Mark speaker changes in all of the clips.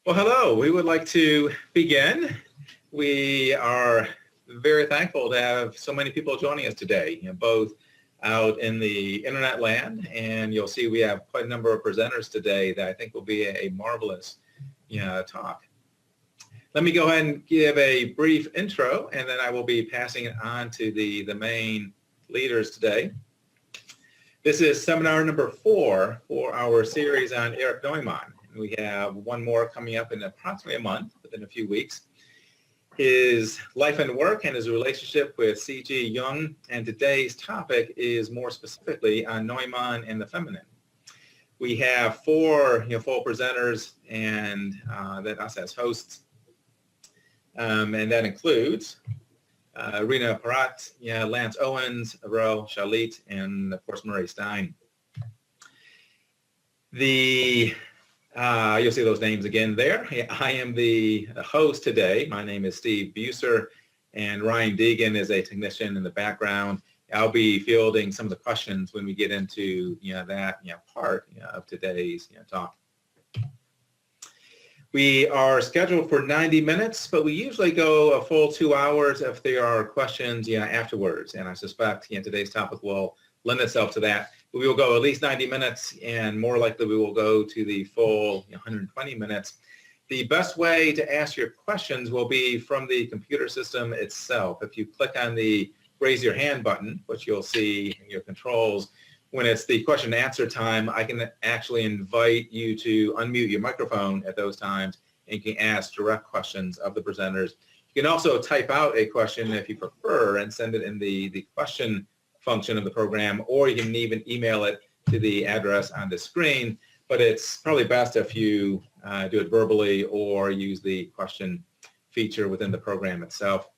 Speaker 1: Well, hello. We would like to begin. We are very thankful to have so many people joining us today, both out in the internet land, and you'll see we have quite a number of presenters today that I think will be a marvelous talk. Let me go ahead and give a brief intro, and then I will be passing it on to the main leaders today. This is seminar number 4 for our series on Erich Neumann. We have one more coming up in approximately a month, within a few weeks. His life and work and his relationship with C.G. Jung, and today's topic is more specifically on Neumann and the feminine. We have 4 full presenters and that us as hosts, and that includes Rena Parat, Lance Owens, Aurel Shalit, and of course Murray Stein. You'll see those names again there. I am the host today. My name is Steve Buser, and Ryan Deegan is a technician in the background. I'll be fielding some of the questions when we get into that part of today's talk. We are scheduled for 90 minutes, but we usually go a full 2 hours if there are questions afterwards. And I suspect today's topic will lend itself to that. We will go at least 90 minutes, and more likely we will go to the full 120 minutes. The best way to ask your questions will be from the computer system itself. If you click on the raise your hand button, which you'll see in your controls, when it's the question and answer time, I can actually invite you to unmute your microphone at those times, and you can ask direct questions of the presenters. You can also type out a question if you prefer and send it in the question function of the program, or you can even email it to the address on the screen, but it's probably best if you do it verbally or use the question feature within the program itself.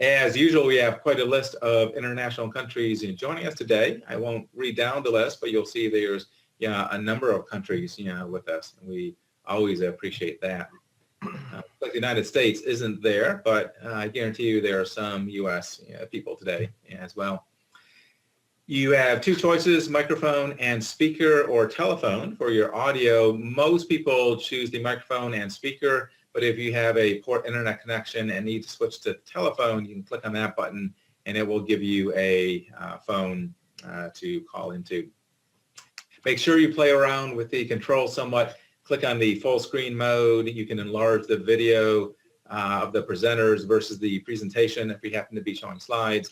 Speaker 1: As usual, we have quite a list of international countries joining us today. I won't read down the list, but you'll see there's a number of countries with us, and we always appreciate that. Like the United States isn't there, but I guarantee you there are some U.S. people today as well. You have 2 choices, microphone and speaker or telephone for your audio. Most people choose the microphone and speaker, but if you have a poor internet connection and need to switch to telephone, you can click on that button and it will give you a phone to call into. Make sure you play around with the controls somewhat. Click on the full screen mode. You can enlarge the video of the presenters versus the presentation if you happen to be showing slides,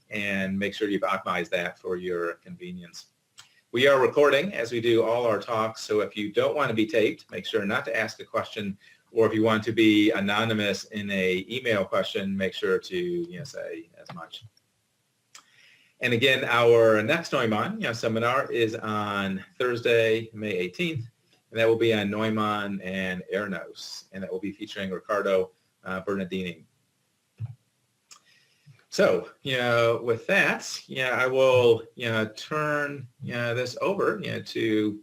Speaker 1: and make sure you've optimized that for your convenience. We are recording as we do all our talks, so if you don't want to be taped, make sure not to ask a question, or if you want to be anonymous in a email question, make sure to say as much. And again, our next Neumann seminar is on Thursday, May 18th, and that will be on Neumann and Ernos, and that will be featuring Riccardo Bernardini. So, with that, I will turn this over to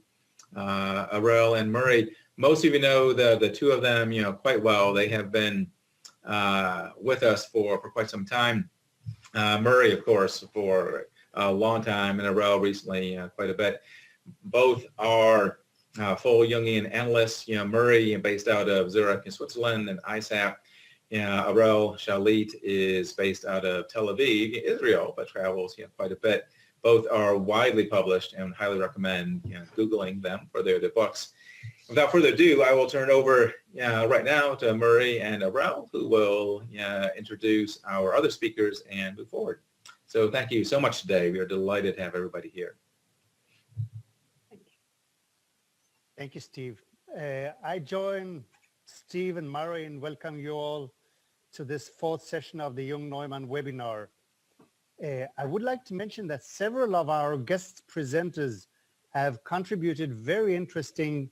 Speaker 1: Aurel and Murray. Most of you know the 2 of them quite well. They have been with us for quite some time. Murray, of course, for a long time, and Aurel recently quite a bit. Both are full Jungian analysts. Murray based out of Zurich in Switzerland, and ISAP. Aurel Shalit is based out of Tel Aviv, Israel, but travels quite a bit. Both are widely published and highly recommend Googling them for their books. Without further ado, I will turn over right now to Murray and Aurel, who will introduce our other speakers and move forward. So thank you so much today. We are delighted to have everybody here.
Speaker 2: Thank you, Steve. I join Steve and Murray and welcome you all to this 4th session of the Jung-Neumann webinar. I would like to mention that several of our guest presenters have contributed very interesting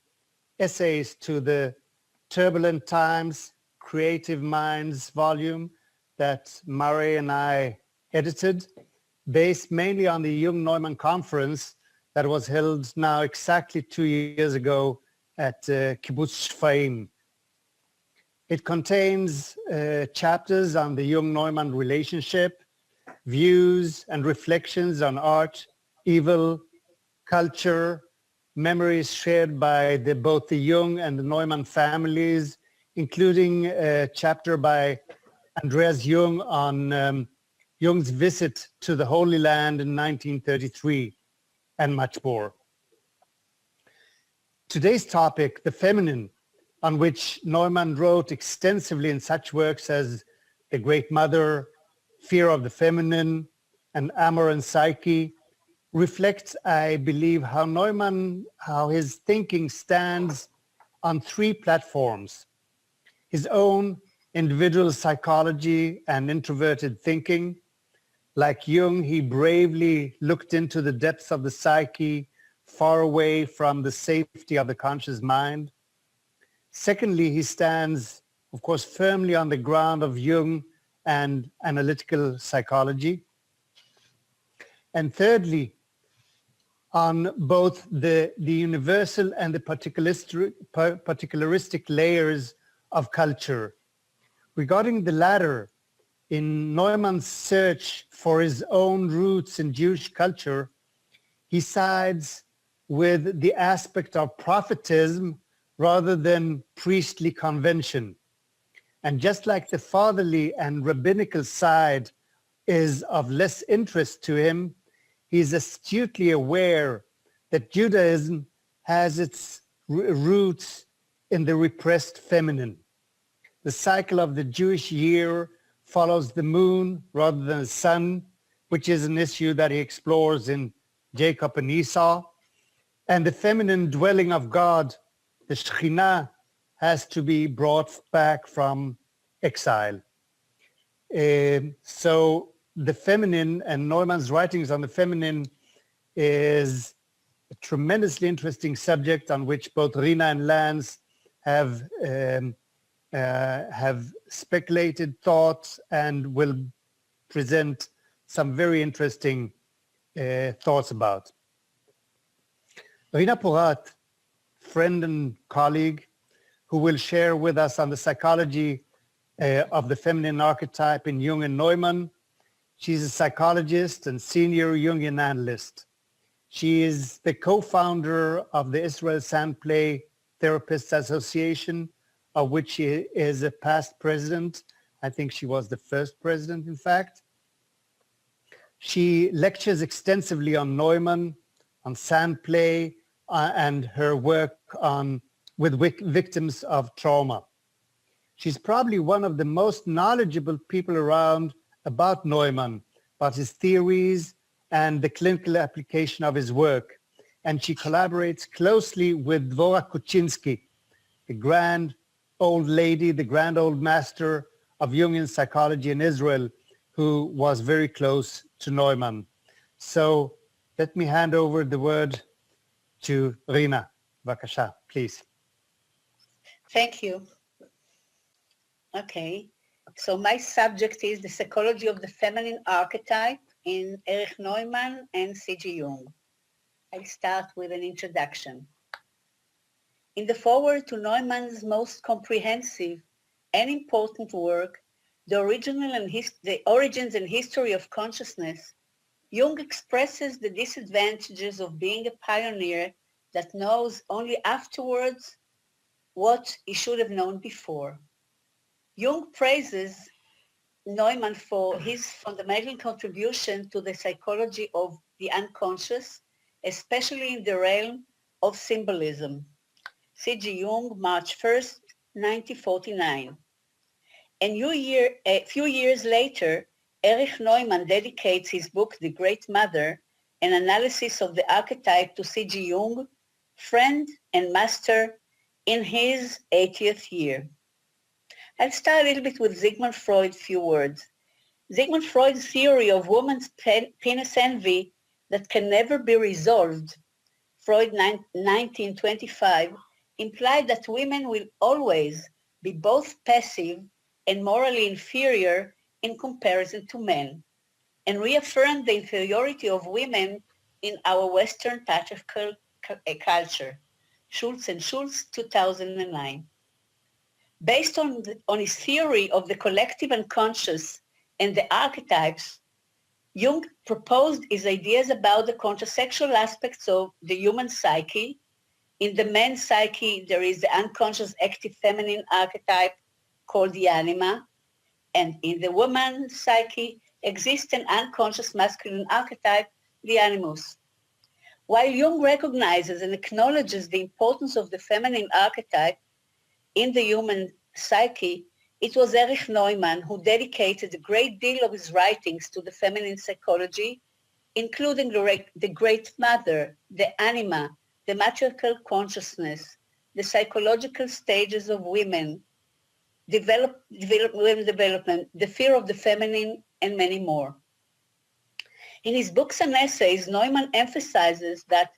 Speaker 2: essays to the Turbulent Times, Creative Minds volume that Murray and I edited, based mainly on the Jung-Neumann conference that was held now exactly 2 years ago at Kibbutz Shfaim. It contains chapters on the Jung-Neumann relationship, views and reflections on art, evil, culture, memories shared by both the Jung and the Neumann families, including a chapter by Andreas Jung on Jung's visit to the Holy Land in 1933, and much more. Today's topic, the feminine, on which Neumann wrote extensively in such works as The Great Mother, Fear of the Feminine, and Amor and Psyche, reflects, I believe, how his thinking stands on three platforms: his own individual psychology and introverted thinking. Like Jung, he bravely looked into the depths of the psyche, far away from the safety of the conscious mind. Secondly, he stands, of course, firmly on the ground of Jung and analytical psychology. And thirdly, on both the universal and the particularistic layers of culture. Regarding the latter, in Neumann's search for his own roots in Jewish culture, he sides with the aspect of prophetism rather than priestly convention. And just like the fatherly and rabbinical side is of less interest to him, he is astutely aware that Judaism has its roots in the repressed feminine. The cycle of the Jewish year follows the moon rather than the sun, which is an issue that he explores in Jacob and Esau. And the feminine dwelling of God, the Shekhinah, has to be brought back from exile. So the feminine, and Neumann's writings on the feminine, is a tremendously interesting subject on which both Rina and Lance have speculated thoughts and will present some very interesting thoughts about. Rina Porat, friend and colleague, who will share with us on the psychology of the feminine archetype in Jung and Neumann. She's a psychologist and senior Jungian analyst. She is the co-founder of the Israel Sandplay Therapists Association, of which she is a past president. I think she was the first president, in fact. She lectures extensively on Neumann, on Sandplay, and her work with victims of trauma. She's probably one of the most knowledgeable people around about Neumann, about his theories and the clinical application of his work. And she collaborates closely with Dvora Kuczynski, the grand old lady, the grand old master of Jungian psychology in Israel, who was very close to Neumann. So let me hand over the word to Rina. Bavakasha, please.
Speaker 3: Thank you. Okay, so my subject is the psychology of the feminine archetype in Erich Neumann and C.G. Jung. I'll start with an introduction. In the foreword to Neumann's most comprehensive and important work, The Origins and History of Consciousness, Jung expresses the disadvantages of being a pioneer that knows only afterwards what he should have known before. Jung praises Neumann for his fundamental contribution to the psychology of the unconscious, especially in the realm of symbolism. C.G. Jung, March 1st, 1949. A few years later, Erich Neumann dedicates his book, The Great Mother, an analysis of the archetype, to C.G. Jung, friend and master, in his 80th year. I'll start a little bit with Sigmund Freud's few words. Sigmund Freud's theory of woman's penis envy that can never be resolved, Freud 1925, implied that women will always be both passive and morally inferior in comparison to men, and reaffirmed the inferiority of women in our Western patriarchal culture. Schultz and Schultz, 2009. Based on his theory of the collective unconscious and the archetypes, Jung proposed his ideas about the contrasexual aspects of the human psyche In the man's psyche, there is the unconscious active feminine archetype called the anima, and in the woman's psyche exists an unconscious masculine archetype, the animus. While Jung recognizes and acknowledges the importance of the feminine archetype in the human psyche, it was Erich Neumann who dedicated a great deal of his writings to the feminine psychology, including the Great Mother, the anima, the matriarchal consciousness, the psychological stages of women, women development, the fear of the feminine, and many more. In his books and essays, Neumann emphasizes that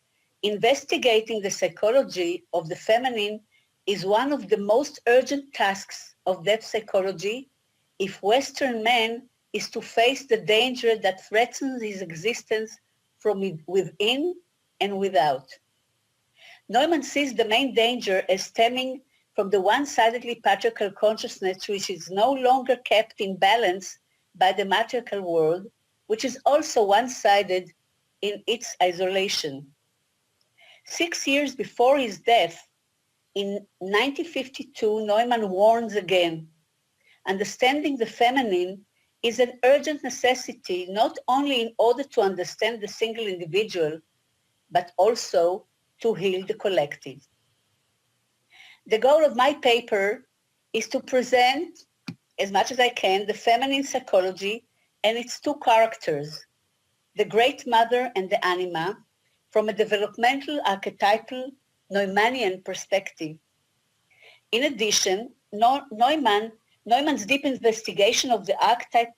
Speaker 3: investigating the psychology of the feminine is one of the most urgent tasks of depth psychology if Western man is to face the danger that threatens his existence from within and without. Neumann sees the main danger as stemming from the one-sidedly patriarchal consciousness which is no longer kept in balance by the matriarchal world, which is also one-sided in its isolation. 6 years before his death, in 1952, Neumann warns again, understanding the feminine is an urgent necessity not only in order to understand the single individual, but also to heal the collective. The goal of my paper is to present, as much as I can, the feminine psychology and its two characters, the Great Mother and the anima, from a developmental, archetypal, Neumannian perspective. In addition, Neumann's deep investigation of the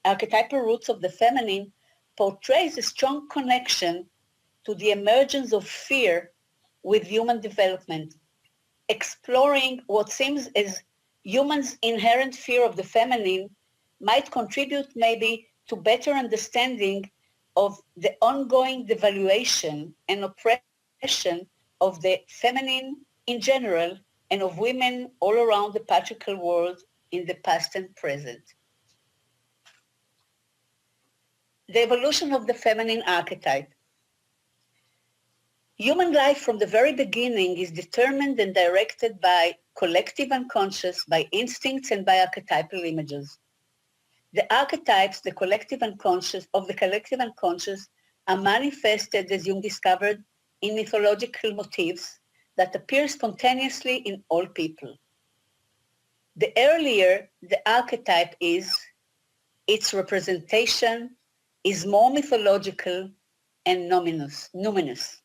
Speaker 3: archetypal roots of the feminine portrays a strong connection to the emergence of fear with human development, exploring what seems as humans' inherent fear of the feminine might contribute maybe to better understanding of the ongoing devaluation and oppression of the feminine in general and of women all around the patriarchal world in the past and present. The evolution of the feminine archetype. Human life from the very beginning is determined and directed by collective unconscious, by instincts and by archetypal images. The archetypes, the collective unconscious, of the collective unconscious are manifested, as Jung discovered, in mythological motifs that appear spontaneously in all people. The earlier the archetype is, its representation is more mythological and numinous.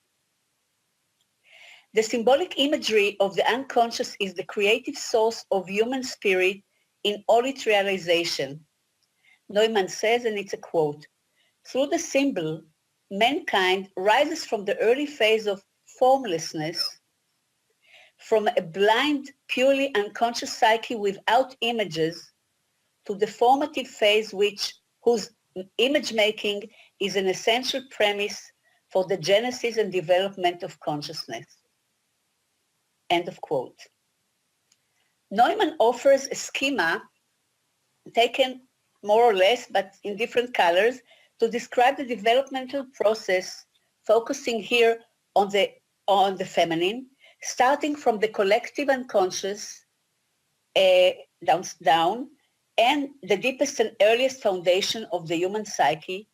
Speaker 3: The symbolic imagery of the unconscious is the creative source of human spirit in all its realization. Neumann says, and it's a quote, "Through the symbol, mankind rises from the early phase of formlessness, from a blind, purely unconscious psyche without images, to the formative phase whose image making is an essential premise for the genesis and development of consciousness." End of quote. Neumann offers a schema taken more or less, but in different colors, to describe the developmental process, focusing here on the feminine, starting from the collective unconscious down, and the deepest and earliest foundation of the human psyche,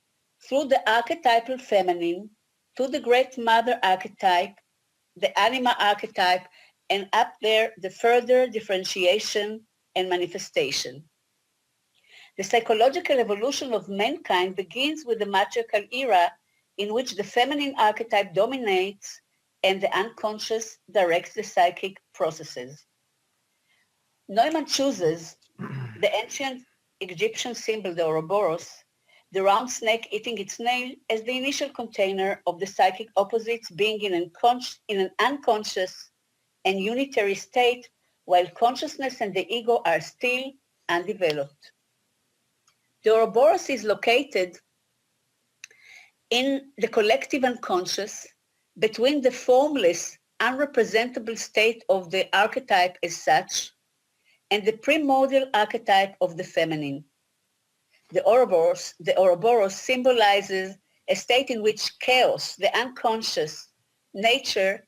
Speaker 3: through the archetypal feminine, to the Great Mother archetype, the anima archetype, and up there, the further differentiation and manifestation. The psychological evolution of mankind begins with the matriarchal era in which the feminine archetype dominates and the unconscious directs the psychic processes. Neumann chooses the ancient Egyptian symbol, the Ouroboros, the round snake eating its nail, as the initial container of the psychic opposites being in an unconscious and unitary state, while consciousness and the ego are still undeveloped. The Ouroboros is located in the collective unconscious between the formless, unrepresentable state of the archetype as such and the primordial archetype of the feminine. The Ouroboros symbolizes a state in which chaos, the unconscious nature,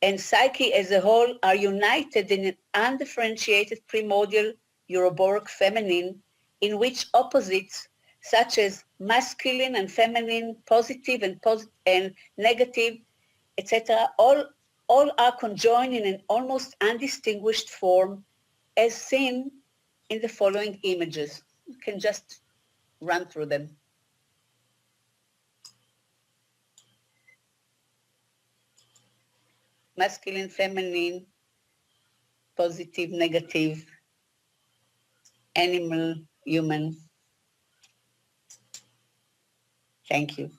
Speaker 3: and psyche as a whole are united in an undifferentiated primordial Ouroboros feminine in which opposites such as masculine and feminine, positive and negative, etc., all are conjoined in an almost undistinguished form as seen in the following images. You can just run through them. Masculine, feminine, positive, negative, animal, human. Thank you.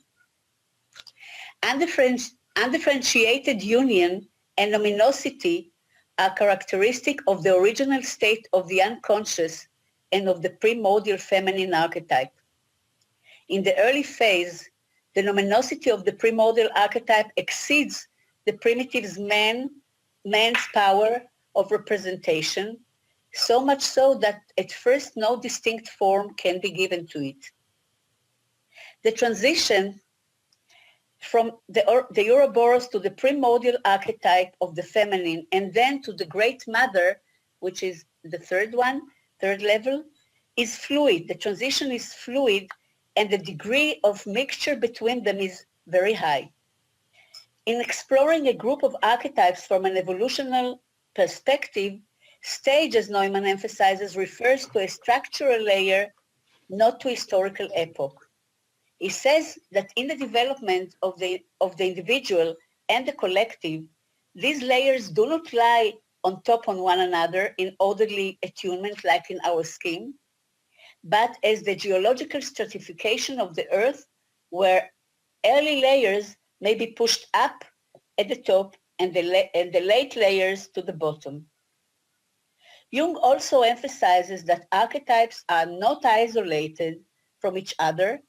Speaker 3: Undifferentiated union and luminosity are characteristic of the original state of the unconscious and of the primordial feminine archetype. In the early phase, the luminosity of the primordial archetype exceeds the primitive's man's power of representation, so much so that at first no distinct form can be given to it. The transition from the Ouroboros to the primordial archetype of the feminine and then to the Great Mother, which is the third level, is fluid. The transition is fluid and the degree of mixture between them is very high. In exploring a group of archetypes from an evolutionary perspective, stage, as Neumann emphasizes, refers to a structural layer, not to historical epoch. He says that in the development of the individual and the collective, these layers do not lie on top on one another in orderly attunement like in our scheme, but as the geological stratification of the earth, where early layers may be pushed up at the top and the late layers to the bottom. Jung also emphasizes that archetypes are not isolated from each other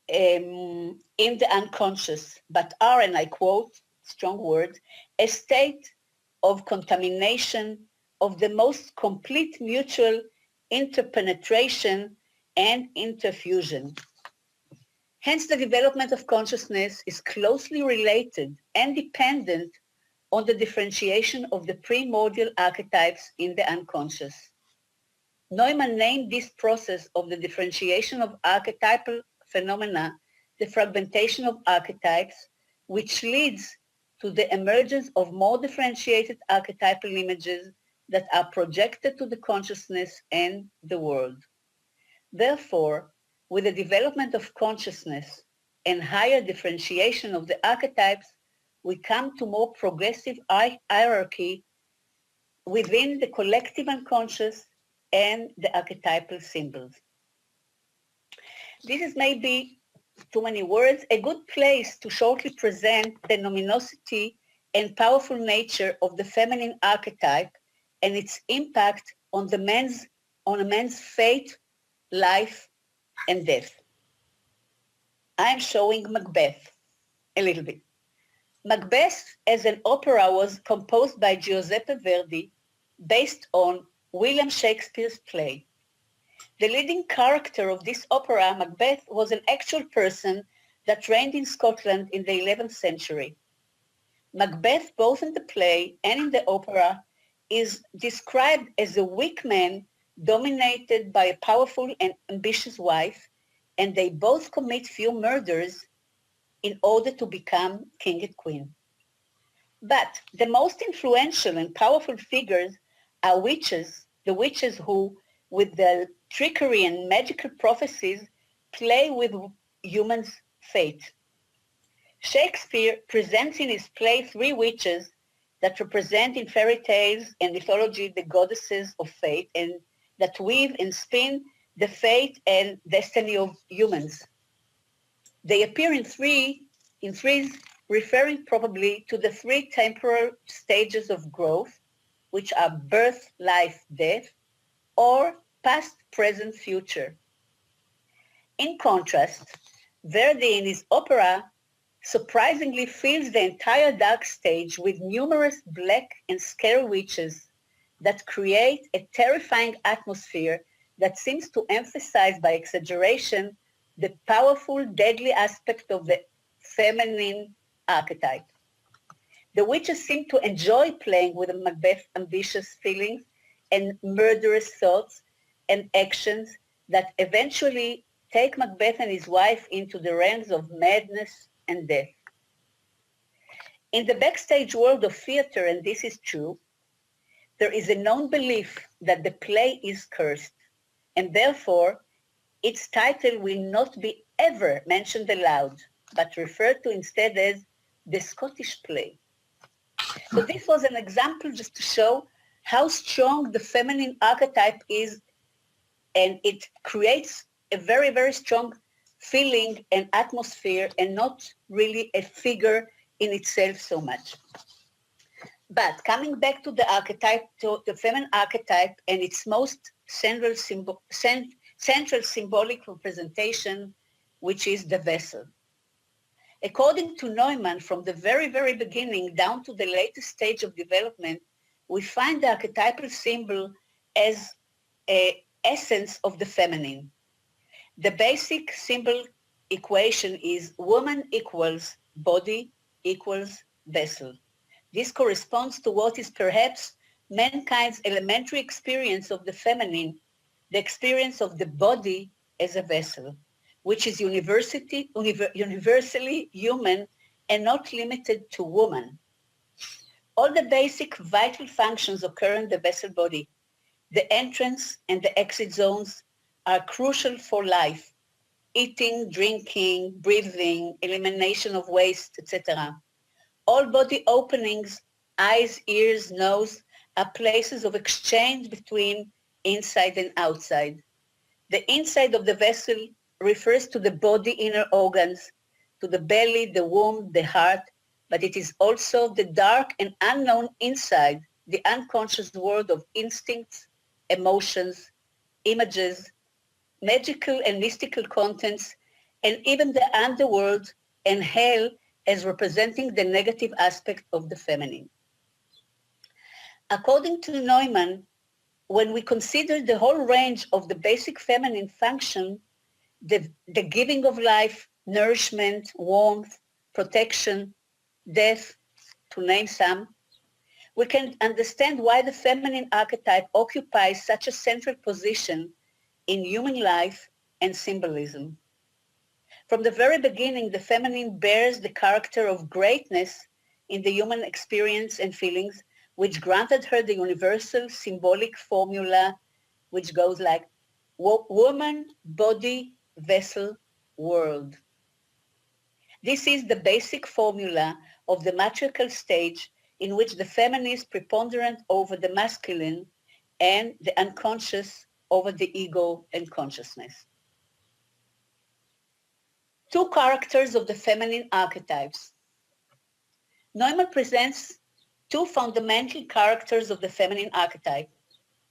Speaker 3: in the unconscious, but are, and I quote, strong word, a state of contamination of the most complete mutual interpenetration and interfusion. Hence, the development of consciousness is closely related and dependent on the differentiation of the primordial archetypes in the unconscious. Neumann named this process of the differentiation of archetypal phenomena the fragmentation of archetypes, which leads to the emergence of more differentiated archetypal images that are projected to the consciousness and the world. Therefore, with the development of consciousness and higher differentiation of the archetypes, we come to more progressive hierarchy within the collective unconscious and the archetypal symbols. This is maybe too many words, a good place to shortly present the luminosity and powerful nature of the feminine archetype and its impact on a man's fate, life, and death. I'm showing Macbeth a little bit. Macbeth as an opera was composed by Giuseppe Verdi based on William Shakespeare's play. The leading character of this opera, Macbeth, was an actual person that reigned in Scotland in the 11th century. Macbeth, both in the play and in the opera, is described as a weak man dominated by a powerful and ambitious wife, and they both commit few murders in order to become king and queen. But the most influential and powerful figures are witches, the witches who, with their trickery and magical prophecies, play with humans' fate. Shakespeare presents in his play three witches that represent in fairy tales and mythology the goddesses of fate and that weave and spin the fate and destiny of humans. They appear in threes, referring probably to the three temporal stages of growth, which are birth, life, death, or past, present, future. In contrast, Verdi in his opera surprisingly fills the entire dark stage with numerous black and scary witches that create a terrifying atmosphere that seems to emphasize by exaggeration the powerful, deadly aspect of the feminine archetype. The witches seem to enjoy playing with Macbeth's ambitious feelings and murderous thoughts and actions that eventually take Macbeth and his wife into the realms of madness and death. In the backstage world of theater, and this is true, there is a known belief that the play is cursed, and therefore its title will not be ever mentioned aloud, but referred to instead as the Scottish play. So this was an example just to show how strong the feminine archetype is, and it creates a very, very strong feeling and atmosphere, and not really a figure in itself so much. But coming back to the archetype, to the feminine archetype and its most central symbolic representation, which is the vessel. According to Neumann, from the very, very beginning down to the latest stage of development, we find the archetypal symbol as an essence of the feminine. The basic symbol equation is woman equals body equals vessel. This corresponds to what is perhaps mankind's elementary experience of the feminine, the experience of the body as a vessel, which is universally human and not limited to woman. All the basic vital functions occur in the vessel body. The entrance and the exit zones are crucial for life: eating, drinking, breathing, elimination of waste, etc. All body openings, eyes, ears, nose, are places of exchange between inside and outside. The inside of the vessel refers to the body inner organs, to the belly, the womb, the heart, but it is also the dark and unknown inside, the unconscious world of instincts, emotions, images, magical and mystical contents, and even the underworld and hell as representing the negative aspect of the feminine. According to Neumann, when we consider the whole range of the basic feminine function, the giving of life, nourishment, warmth, protection, death, to name some, we can understand why the feminine archetype occupies such a central position in human life and symbolism. From the very beginning, the feminine bears the character of greatness in the human experience and feelings, which granted her the universal symbolic formula, which goes like woman, body, vessel, world. This is the basic formula of the matriarchal stage, in which the feminine is preponderant over the masculine and the unconscious over the ego and consciousness. Two characters of the feminine archetypes. Neumann presents two fundamental characters of the feminine archetype,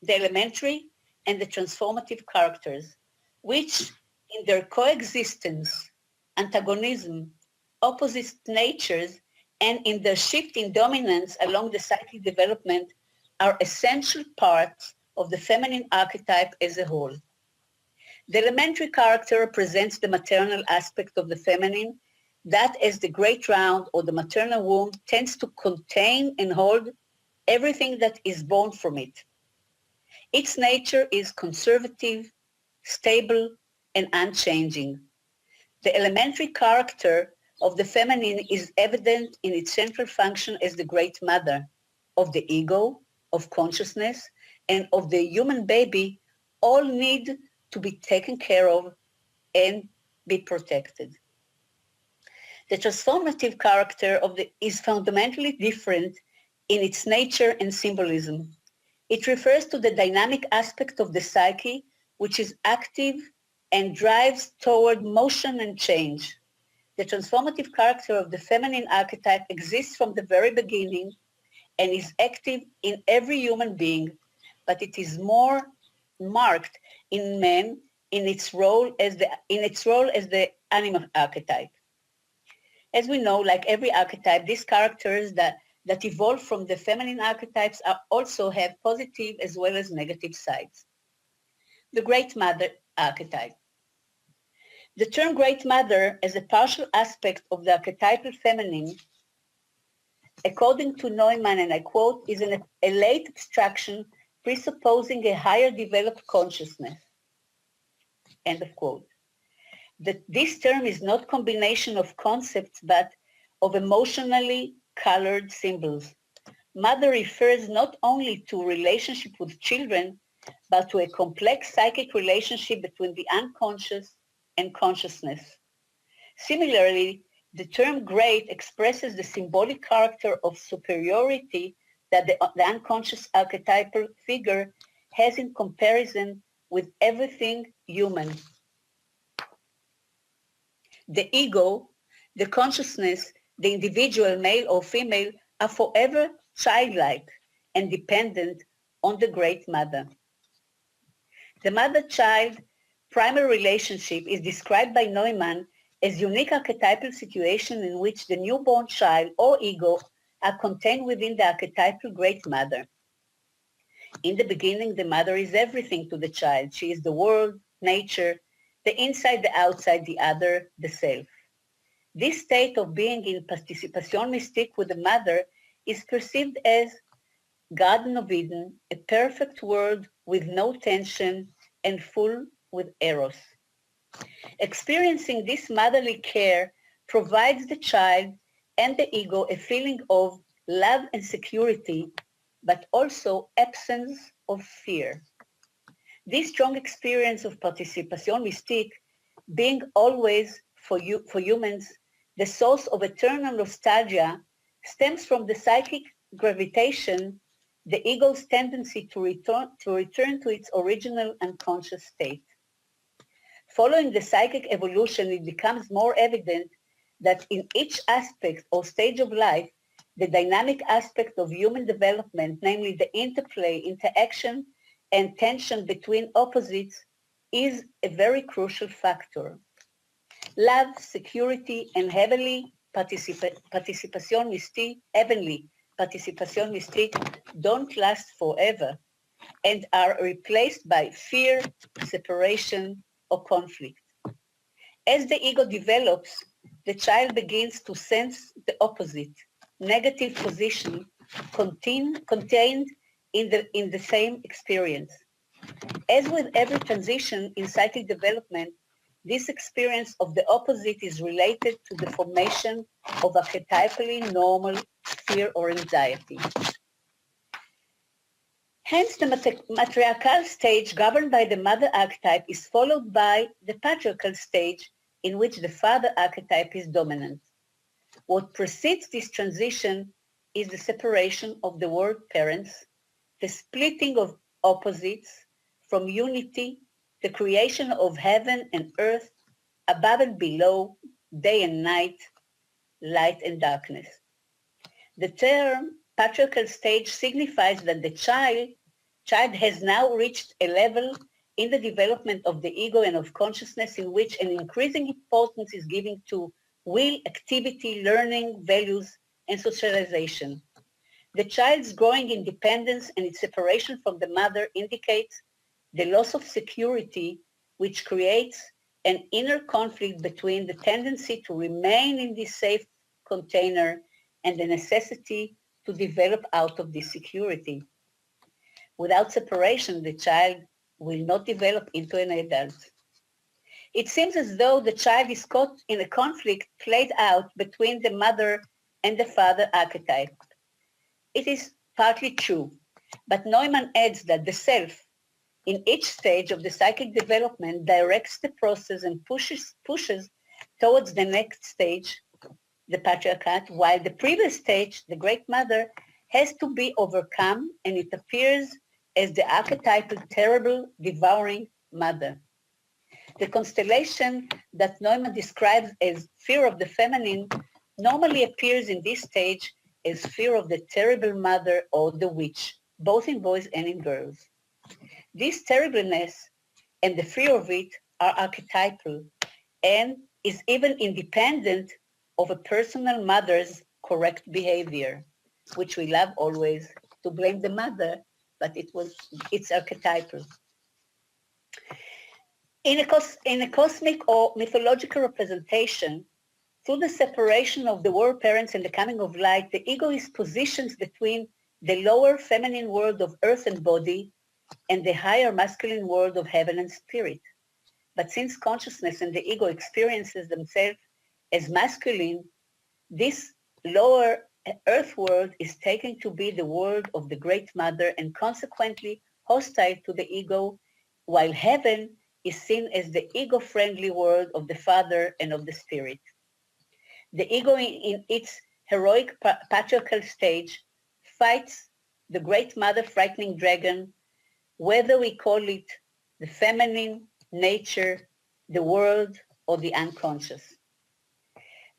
Speaker 3: the elementary and the transformative characters, which in their coexistence, antagonism, opposite natures, and in their shift in dominance along the cyclic development are essential parts of the feminine archetype as a whole. The elementary character represents the maternal aspect of the feminine, that as the great round or the maternal womb tends to contain and hold everything that is born from it. Its nature is conservative, stable, and unchanging. The elementary character of the feminine is evident in its central function as the great mother of the ego, of consciousness, and of the human baby. All need to be taken care of and be protected. The transformative character is fundamentally different in its nature and symbolism. It refers to the dynamic aspect of the psyche, which is active and drives toward motion and change. The transformative character of the feminine archetype exists from the very beginning and is active in every human being, but it is more marked in men in its role as the animal archetype. As we know, like every archetype, these characters that evolve from the feminine archetypes also have positive as well as negative sides. The Great Mother archetype. The term Great Mother as a partial aspect of the archetypal feminine according to Neumann, and I quote, is a late abstraction presupposing a higher developed consciousness. End of quote. This term is not combination of concepts, but of emotionally colored symbols. Mother refers not only to relationship with children, but to a complex psychic relationship between the unconscious and consciousness. Similarly, the term great expresses the symbolic character of superiority that the unconscious archetypal figure has in comparison with everything human. The ego, the consciousness, the individual, male or female, are forever childlike and dependent on the Great Mother. The mother-child primary relationship is described by Neumann as unique archetypal situation in which the newborn child or ego are contained within the archetypal Great Mother. In the beginning, the mother is everything to the child. She is the world, nature, the inside, the outside, the other, the self. This state of being in participation mystique with the mother is perceived as Garden of Eden, a perfect world with no tension and full with eros. Experiencing this motherly care provides the child and the ego a feeling of love and security, but also absence of fear. This strong experience of participation mystique, being always for humans the source of eternal nostalgia, stems from the psychic gravitation, the ego's tendency to return to its original unconscious state. Following the psychic evolution, it becomes more evident that in each aspect or stage of life, the dynamic aspect of human development, namely the interplay, interaction, and tension between opposites, is a very crucial factor. Love, security, and heavenly participation mystique don't last forever and are replaced by fear, separation, or conflict. As the ego develops, the child begins to sense the opposite, negative position contained in the same experience. As with every transition in psychic development, this experience of the opposite is related to the formation of archetypally normal fear or anxiety. Hence, the matriarchal stage governed by the mother archetype is followed by the patriarchal stage in which the father archetype is dominant. What precedes this transition is the separation of the world parents, the splitting of opposites from unity, the creation of heaven and earth, above and below, day and night, light and darkness. The term patriarchal stage signifies that the child has now reached a level in the development of the ego and of consciousness in which an increasing importance is given to will, activity, learning, values, and socialization. The child's growing independence and its separation from the mother indicates the loss of security, which creates an inner conflict between the tendency to remain in this safe container and the necessity to develop out of this security. Without separation, the child will not develop into an adult. It seems as though the child is caught in a conflict played out between the mother and the father archetype. It is partly true, but Neumann adds that the self, in each stage of the psychic development, directs the process and pushes towards the next stage, the patriarchate, while the previous stage, the Great Mother, has to be overcome, and it appears as the archetypal, terrible, devouring mother. The constellation that Neumann describes as fear of the feminine normally appears in this stage as fear of the terrible mother or the witch, both in boys and in girls. This terribleness and the fear of it are archetypal and is even independent of a personal mother's correct behavior, which we love always to blame the mother, but it's archetypal. In a cosmic or mythological representation, Through the separation of the world parents and the coming of light, the ego is positioned between the lower feminine world of earth and body and the higher masculine world of heaven and spirit. But since consciousness and the ego experiences themselves as masculine, this lower earth world is taken to be the world of the Great Mother and consequently hostile to the ego, while heaven is seen as the ego-friendly world of the Father and of the Spirit. The ego in its heroic patriarchal stage fights the Great Mother frightening dragon, whether we call it the feminine, nature, the world, or the unconscious.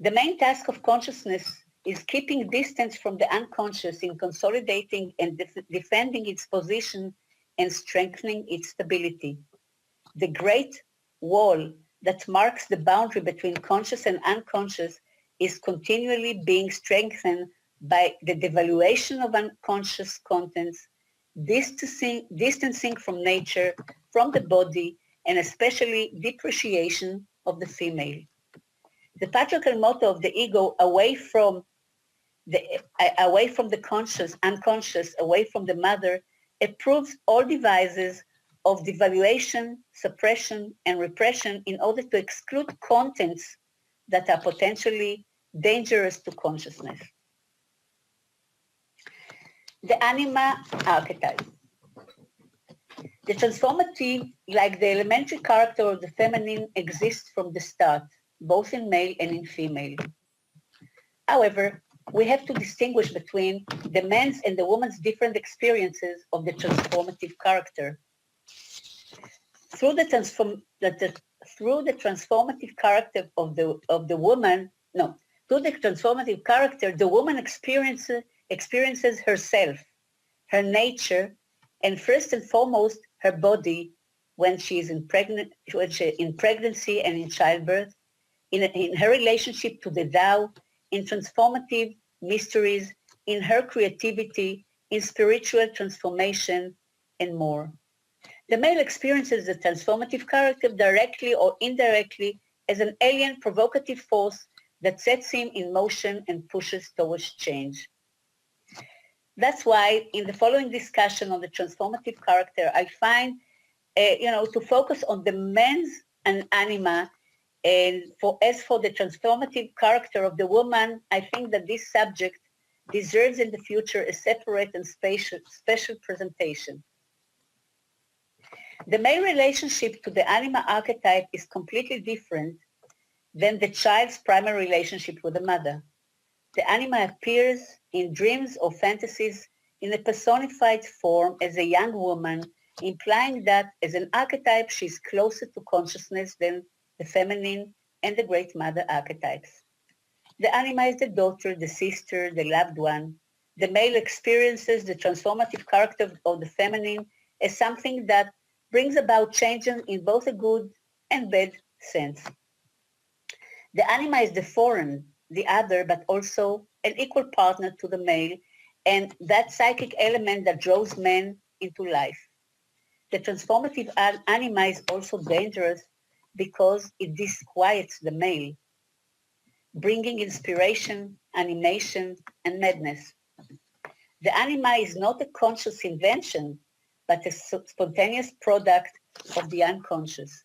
Speaker 3: The main task of consciousness is keeping distance from the unconscious in consolidating and defending its position and strengthening its stability. The great wall that marks the boundary between conscious and unconscious is continually being strengthened by the devaluation of unconscious contents, distancing from nature, from the body, and especially depreciation of the female. The patriarchal motto of the ego, away from the conscious, unconscious, away from the mother, approves all devices of devaluation, suppression, and repression in order to exclude contents that are potentially dangerous to consciousness. The anima archetype. The transformative, like the elementary character of the feminine, exists from the start, both in male and in female. However, we have to distinguish between the man's and the woman's different experiences of the transformative character. Through the transformative character of the woman, through the transformative character, the woman experiences herself, her nature, and first and foremost, her body when she is in pregnancy and in childbirth, in her relationship to the Tao, in transformative mysteries, in her creativity, in spiritual transformation, and more. The male experiences the transformative character directly or indirectly as an alien provocative force that sets him in motion and pushes towards change. That's why in the following discussion on the transformative character, I find, to focus on the men's and anima. And as for the transformative character of the woman, I think that this subject deserves in the future a separate and special presentation. The male relationship to the anima archetype is completely different than the child's primary relationship with the mother. The anima appears in dreams or fantasies in a personified form as a young woman, implying that as an archetype she is closer to consciousness than the feminine and the Great Mother archetypes. The anima is the daughter, the sister, the loved one. The male experiences the transformative character of the feminine as something that brings about changes in both a good and bad sense. The anima is the foreign, the other, but also an equal partner to the male, and that psychic element that draws men into life. The transformative anima is also dangerous because it disquiets the male, bringing inspiration, animation, and madness. The anima is not a conscious invention, but a spontaneous product of the unconscious.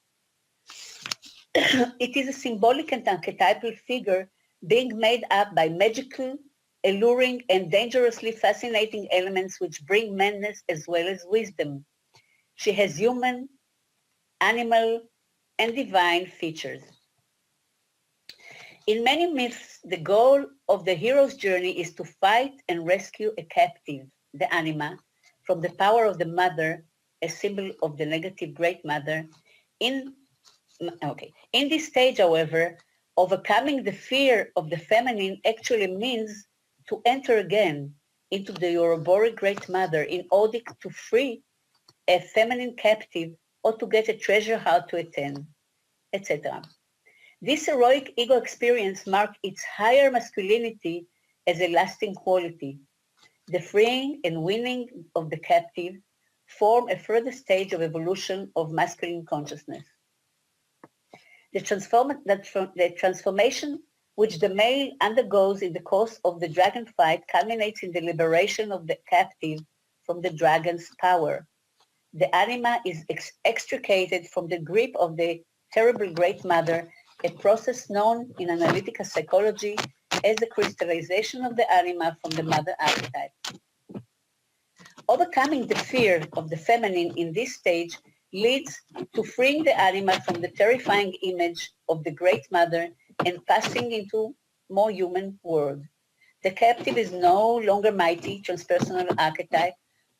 Speaker 3: It is a symbolic and archetypal figure being made up by magical, alluring, and dangerously fascinating elements which bring madness as well as wisdom. She has human, animal, and divine features. In many myths, the goal of the hero's journey is to fight and rescue a captive, the anima, from the power of the mother, a symbol of the negative Great Mother. In this stage, however, overcoming the fear of the feminine actually means to enter again into the Ouroboros Great Mother in order to free a feminine captive or to get a treasure heart to attain, etc. This heroic ego experience marks its higher masculinity as a lasting quality. The freeing and winning of the captive form a further stage of evolution of masculine consciousness. The transformation which the male undergoes in the course of the dragon fight, culminates in the liberation of the captive from the dragon's power. The anima is extricated from the grip of the terrible Great Mother, a process known in analytical psychology as the crystallization of the anima from the mother archetype. Overcoming the fear of the feminine in this stage leads to freeing the anima from the terrifying image of the Great Mother and passing into more human world. The captive is no longer mighty transpersonal archetype.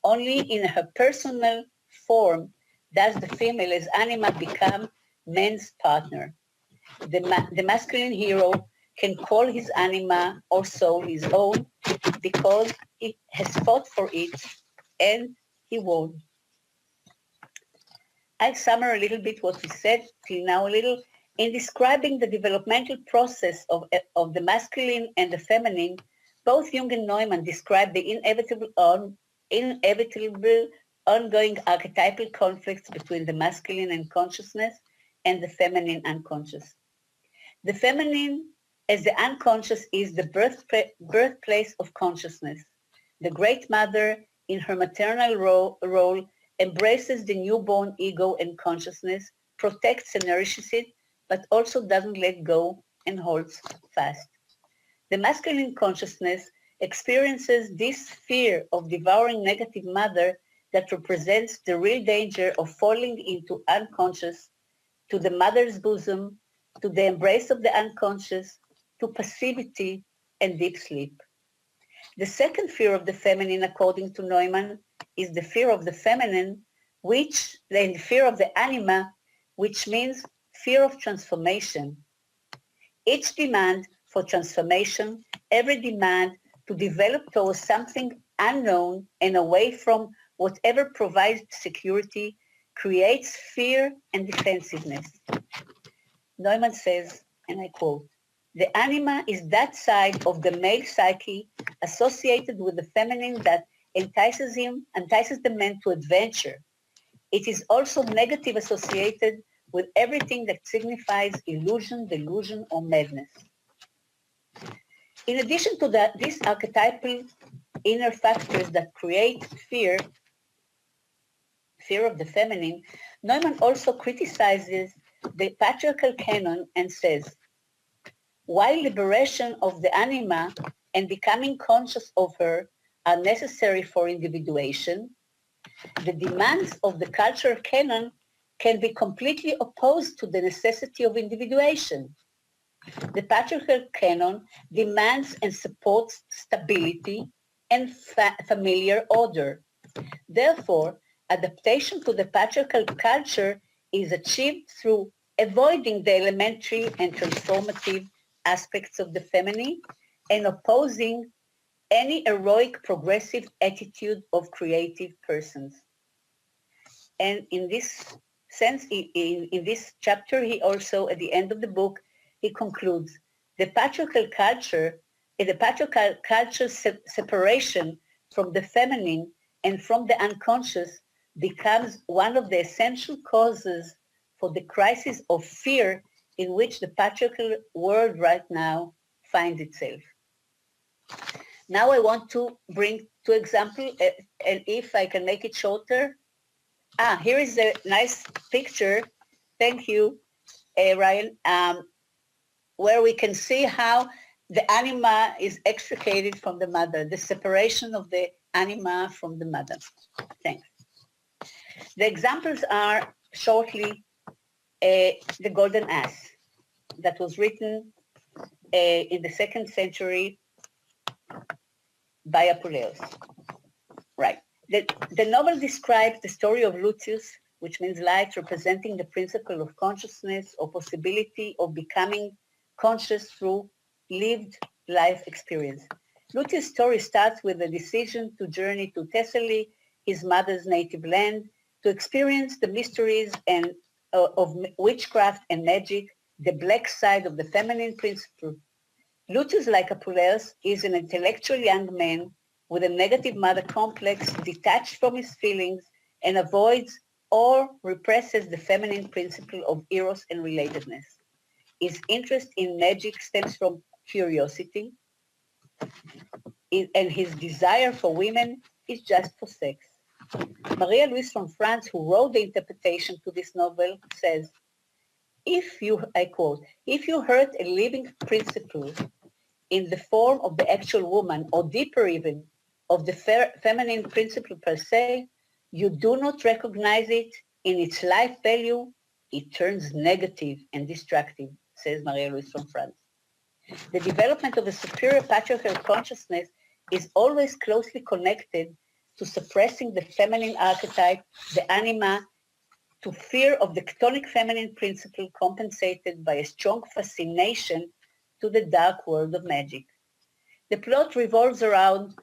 Speaker 3: Only in her personal form does the female as anima become man's partner. The masculine hero can call his anima or soul his own because he has fought for it and he won. I'll summarize a little bit what we said till now a little. In describing the developmental process of the masculine and the feminine, both Jung and Neumann describe the inevitable ongoing archetypal conflicts between the masculine unconsciousness and the feminine unconscious. The feminine as the unconscious is the birthplace of consciousness. The Great Mother in her maternal role embraces the newborn ego and consciousness, protects and nourishes it, but also doesn't let go and holds fast. The masculine consciousness experiences this fear of devouring negative mother that represents the real danger of falling into unconscious, to the mother's bosom, to the embrace of the unconscious, to passivity and deep sleep. The second fear of the feminine, according to Neumann, is the fear of the feminine, the fear of the anima, which means fear of transformation. Each demand for transformation, every demand to develop towards something unknown and away from whatever provides security, creates fear and defensiveness. Neumann says, and I quote, "The anima is that side of the male psyche associated with the feminine that entices the man to adventure. It is also negative associated with everything that signifies illusion, delusion, or madness." In addition to that, these archetypal inner factors that create fear of the feminine, Neumann also criticizes the patriarchal canon and says, while liberation of the anima and becoming conscious of her are necessary for individuation, the demands of the cultural canon can be completely opposed to the necessity of individuation. The patriarchal canon demands and supports stability and familiar order. Therefore, adaptation to the patriarchal culture is achieved through avoiding the elementary and transformative aspects of the feminine and opposing any heroic progressive attitude of creative persons. And in this sense, in this chapter, he also, at the end of the book, he concludes, the patriarchal culture separation from the feminine and from the unconscious becomes one of the essential causes for the crisis of fear in which the patriarchal world right now finds itself. Now I want to bring two examples, and if I can make it shorter. Here is a nice picture, thank you, Ryan, where we can see how the anima is extricated from the mother, the separation of the anima from the mother. Thanks. The examples are shortly the Golden Ass that was written in the 2nd century by Apuleius. Right. The novel describes the story of Lucius, which means light, representing the principle of consciousness or possibility of becoming conscious through lived life experience. Lucius' story starts with the decision to journey to Thessaly, his mother's native land, to experience the mysteries of witchcraft and magic, the black side of the feminine principle. Lucius, like Apuleius, is an intellectual young man with a negative mother complex, detached from his feelings, and avoids or represses the feminine principle of eros and relatedness. his interest in magic stems from curiosity, and his desire for women is just for sex. Maria Louise from France, who wrote the interpretation to this novel, says, I quote, if you hurt a living principle in the form of the actual woman, or deeper even, of the feminine principle per se, you do not recognize it in its life value, it turns negative and destructive, says Maria Louise from France. The development of a superior patriarchal consciousness is always closely connected to suppressing the feminine archetype, the anima, to fear of the chthonic feminine principle compensated by a strong fascination to the dark world of magic. The plot revolves around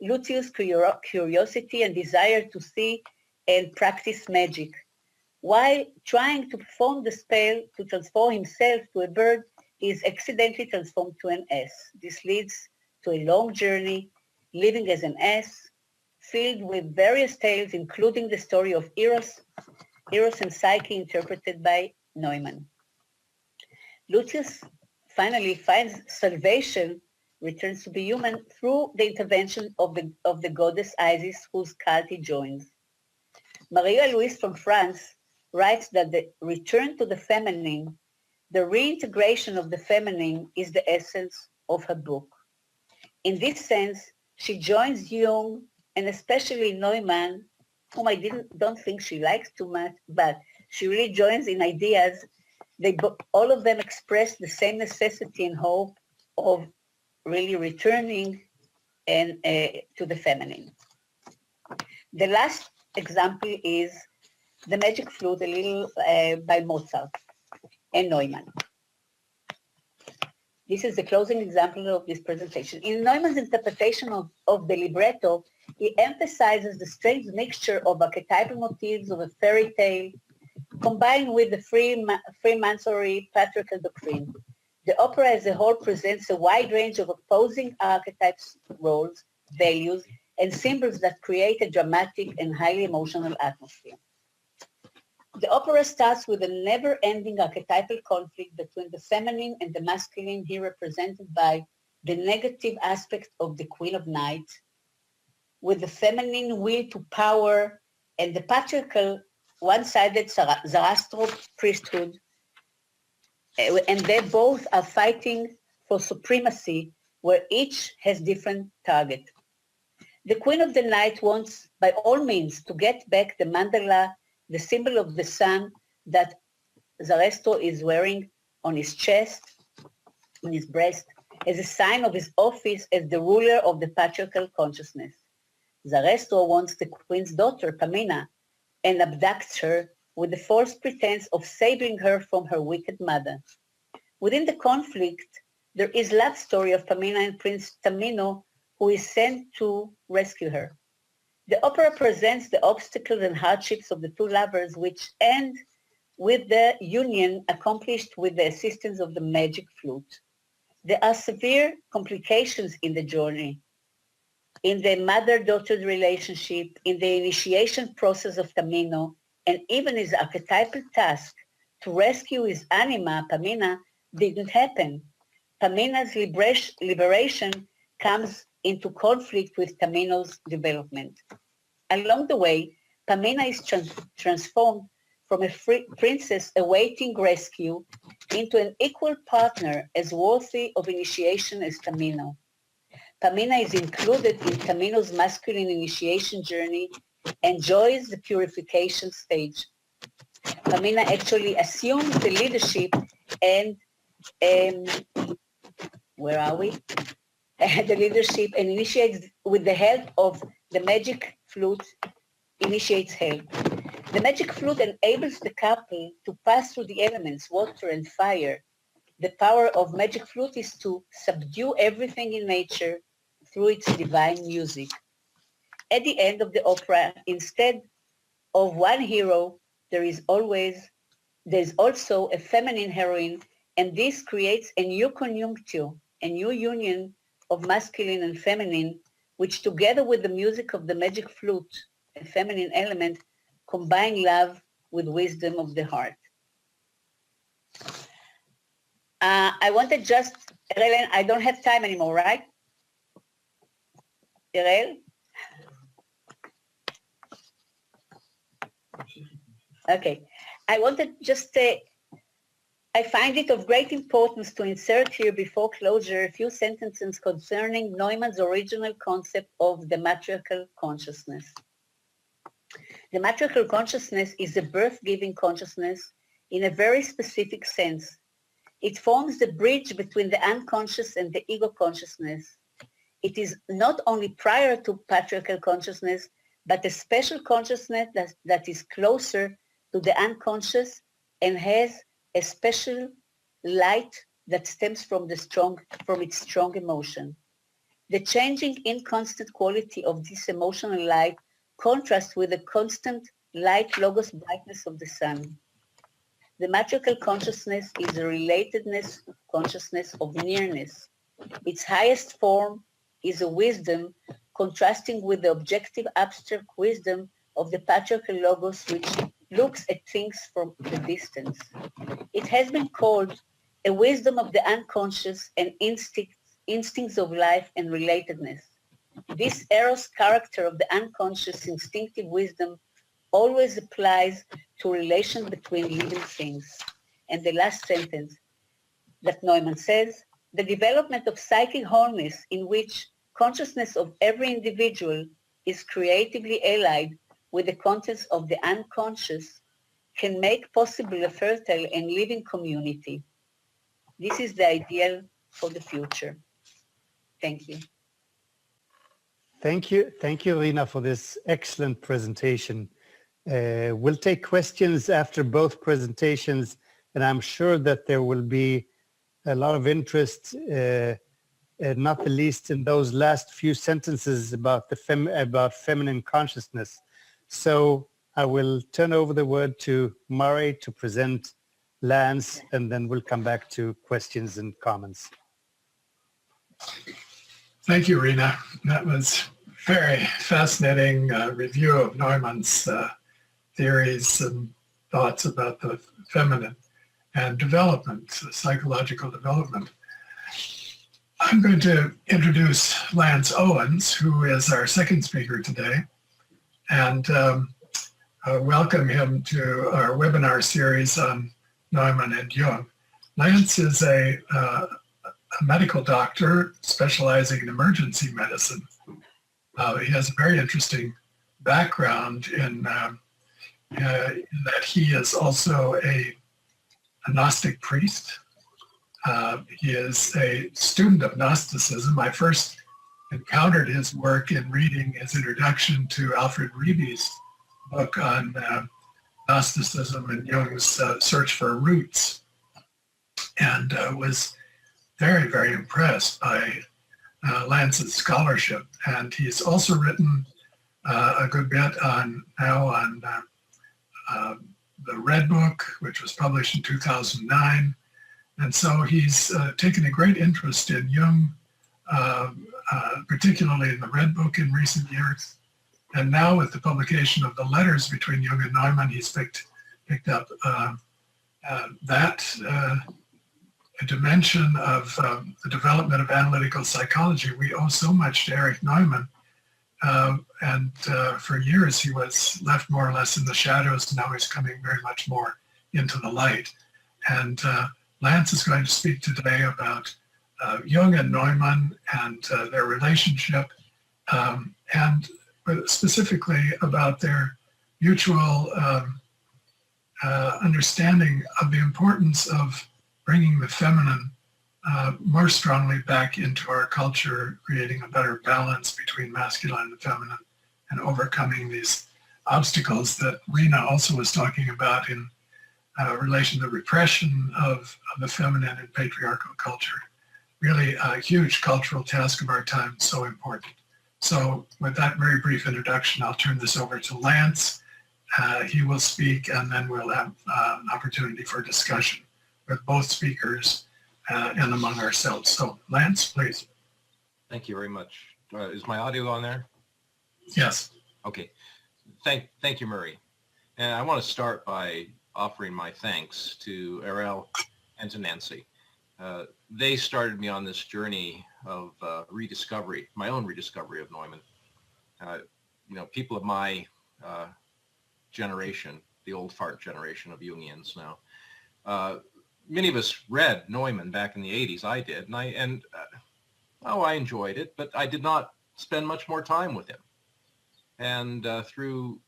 Speaker 3: Lucius' curiosity and desire to see and practice magic. While trying to perform the spell to transform himself to a bird, he is accidentally transformed to an ass. This leads to a long journey, living as an ass, filled with various tales, including the story of Eros and Psyche, interpreted by Neumann. Lucius finally finds salvation, returns to be human, through the intervention of the goddess Isis, whose cult he joins. Maria Louise from France writes that the return to the feminine, the reintegration of the feminine, is the essence of her book. In this sense, she joins Jung and especially Neumann, whom I don't think she likes too much, but she really joins in ideas. All of them express the same necessity and hope of really returning to the feminine. The last example is the Magic Flute, by Mozart and Neumann. This is the closing example of this presentation. In Neumann's interpretation of the libretto, he emphasizes the strange mixture of archetypal motifs of a fairy tale combined with the Freemasonry patriarchal doctrine. The opera as a whole presents a wide range of opposing archetypes, roles, values, and symbols that create a dramatic and highly emotional atmosphere. The opera starts with a never-ending archetypal conflict between the feminine and the masculine, here represented by the negative aspect of the Queen of Night, with the feminine will to power and the patriarchal one-sided Zoroastrian priesthood, and they both are fighting for supremacy, where each has different target. The Queen of the Night wants, by all means, to get back the mandala, the symbol of the sun that Zoroaster is wearing on his chest, on his breast, as a sign of his office as the ruler of the patriarchal consciousness. Zoroaster wants the queen's daughter, Pamina, and abducts her with the false pretense of saving her from her wicked mother. Within the conflict, there is love story of Pamina and Prince Tamino, who is sent to rescue her. The opera presents the obstacles and hardships of the two lovers, which end with the union accomplished with the assistance of the magic flute. There are severe complications in the journey, in the mother-daughter relationship, in the initiation process of Tamino, and even his archetypal task to rescue his anima, Pamina, didn't happen. Pamina's liberation comes into conflict with Tamino's development. Along the way, Pamina is transformed from a free princess awaiting rescue into an equal partner as worthy of initiation as Tamino. Pamina is included in Tamino's masculine initiation journey, enjoys the purification stage. Pamina actually assumes the leadership and where are we? The leadership, and initiates with the help of the magic flute, initiates help. The magic flute enables the couple to pass through the elements, water and fire. The power of magic flute is to subdue everything in nature through its divine music. At the end of the opera, instead of one hero, there is also a feminine heroine, and this creates a new conjuncture, a new union of masculine and feminine, which together with the music of the magic flute, a feminine element, combine love with wisdom of the heart. I wanted just, Erel, I don't have time anymore, right? Erel? Okay. I wanted just, I find it of great importance to insert here before closure a few sentences concerning Neumann's original concept of the matriarchal consciousness. The matriarchal consciousness is a birth-giving consciousness in a very specific sense. It forms the bridge between the unconscious and the ego consciousness. It is not only prior to patriarchal consciousness, but a special consciousness that is closer to the unconscious and has a special light that stems from its strong emotion. The changing inconstant quality of this emotional light contrasts with the constant light logos brightness of the sun. The matriarchal consciousness is a relatedness consciousness of nearness. Its highest form is a wisdom contrasting with the objective abstract wisdom of the patriarchal logos, which looks at things from the distance. It has been called a wisdom of the unconscious and instincts of life and relatedness. This eros character of the unconscious instinctive wisdom always applies to relation between living things. And the last sentence that Neumann says, the development of psychic wholeness in which consciousness of every individual is creatively allied with the contents of the unconscious can make possible a fertile and living community. This is the ideal for the future. Thank you.
Speaker 2: Thank you, Rina, for this excellent presentation. We'll take questions after both presentations, and I'm sure that there will be a lot of interest, not the least in those last few sentences about about feminine consciousness. So I will turn over the word to Murray to present Lance, and then we'll come back to questions and comments.
Speaker 4: Thank you, Rina. That was very fascinating review of Neumann's theories and thoughts about the feminine and development, psychological development. I'm going to introduce Lance Owens, who is our second speaker today, and welcome him to our webinar series on Neumann and Jung. Lance is a medical doctor specializing in emergency medicine. He has a very interesting background in that he is also a Gnostic priest. He is a student of Gnosticism. I first encountered his work in reading his introduction to Alfred Reeby's book on Gnosticism and Jung's search for roots, and was very, very impressed by Lance's scholarship. And he's also written a good bit on the Red Book, which was published in 2009. And so he's taken a great interest in Jung, particularly in the Red Book in recent years. And now with the publication of the letters between Jung and Neumann, he's picked up that dimension of the development of analytical psychology. We owe so much to Erich Neumann. And for years he was left more or less in the shadows. Now he's coming very much more into the light. And Lance is going to speak today about Jung and Neumann and their relationship, and specifically about their mutual understanding of the importance of bringing the feminine more strongly back into our culture, creating a better balance between masculine and feminine, and overcoming these obstacles that Rina also was talking about in relation to repression of the feminine in patriarchal culture. Really a huge cultural task of our time, so important. So with that very brief introduction, I'll turn this over to Lance. He will speak, and then we'll have an opportunity for discussion with both speakers and among ourselves. So Lance, please.
Speaker 5: Thank you very much. Is my audio on there?
Speaker 4: Yes.
Speaker 5: Okay. Thank you, Murray. And I want to start by offering my thanks to Erich and to Nancy. They started me on this journey of rediscovery, my own rediscovery of Neumann. People of my generation, the old fart generation of Jungians now, many of us read Neumann back in the 80s. I did, and I enjoyed it, but I did not spend much more time with him. And through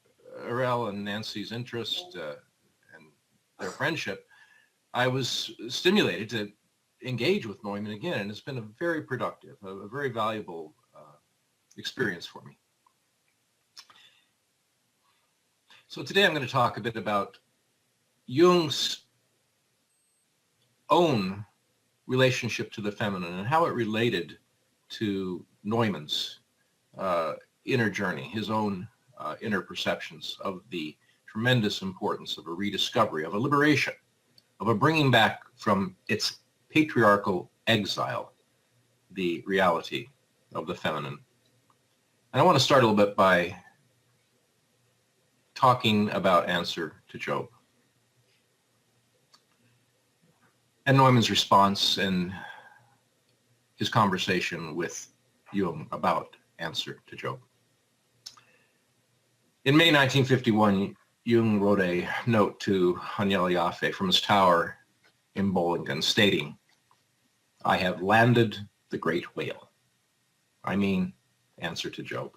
Speaker 5: Erich and Nancy's interest and their friendship, I was stimulated to engage with Neumann again, and it's been a very productive, a very valuable experience for me. So today I'm going to talk a bit about Jung's own relationship to the feminine and how it related to Neumann's inner journey, his own inner perceptions of the tremendous importance of a rediscovery, of a liberation, of a bringing back from its patriarchal exile, the reality of the feminine. And I want to start a little bit by talking about Answer to Job and Neumann's response and his conversation with Jung about Answer to Job. In May 1951, Jung wrote a note to Agnella Jaffe from his tower in Bollingen stating, "I have landed the great whale." I mean, Answer to Job.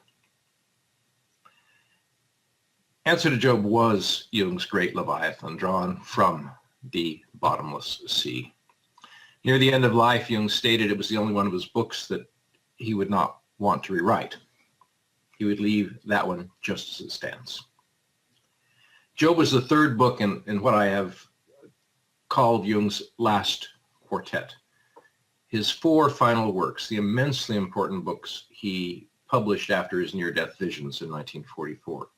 Speaker 5: Answer to Job was Jung's great Leviathan drawn from the bottomless sea. Near the end of life, Jung stated it was the only one of his books that he would not want to rewrite. He would leave that one just as it stands. Job was the third book in what I have called Jung's last quartet. His four final works, the immensely important books he published after his near-death visions in 1944.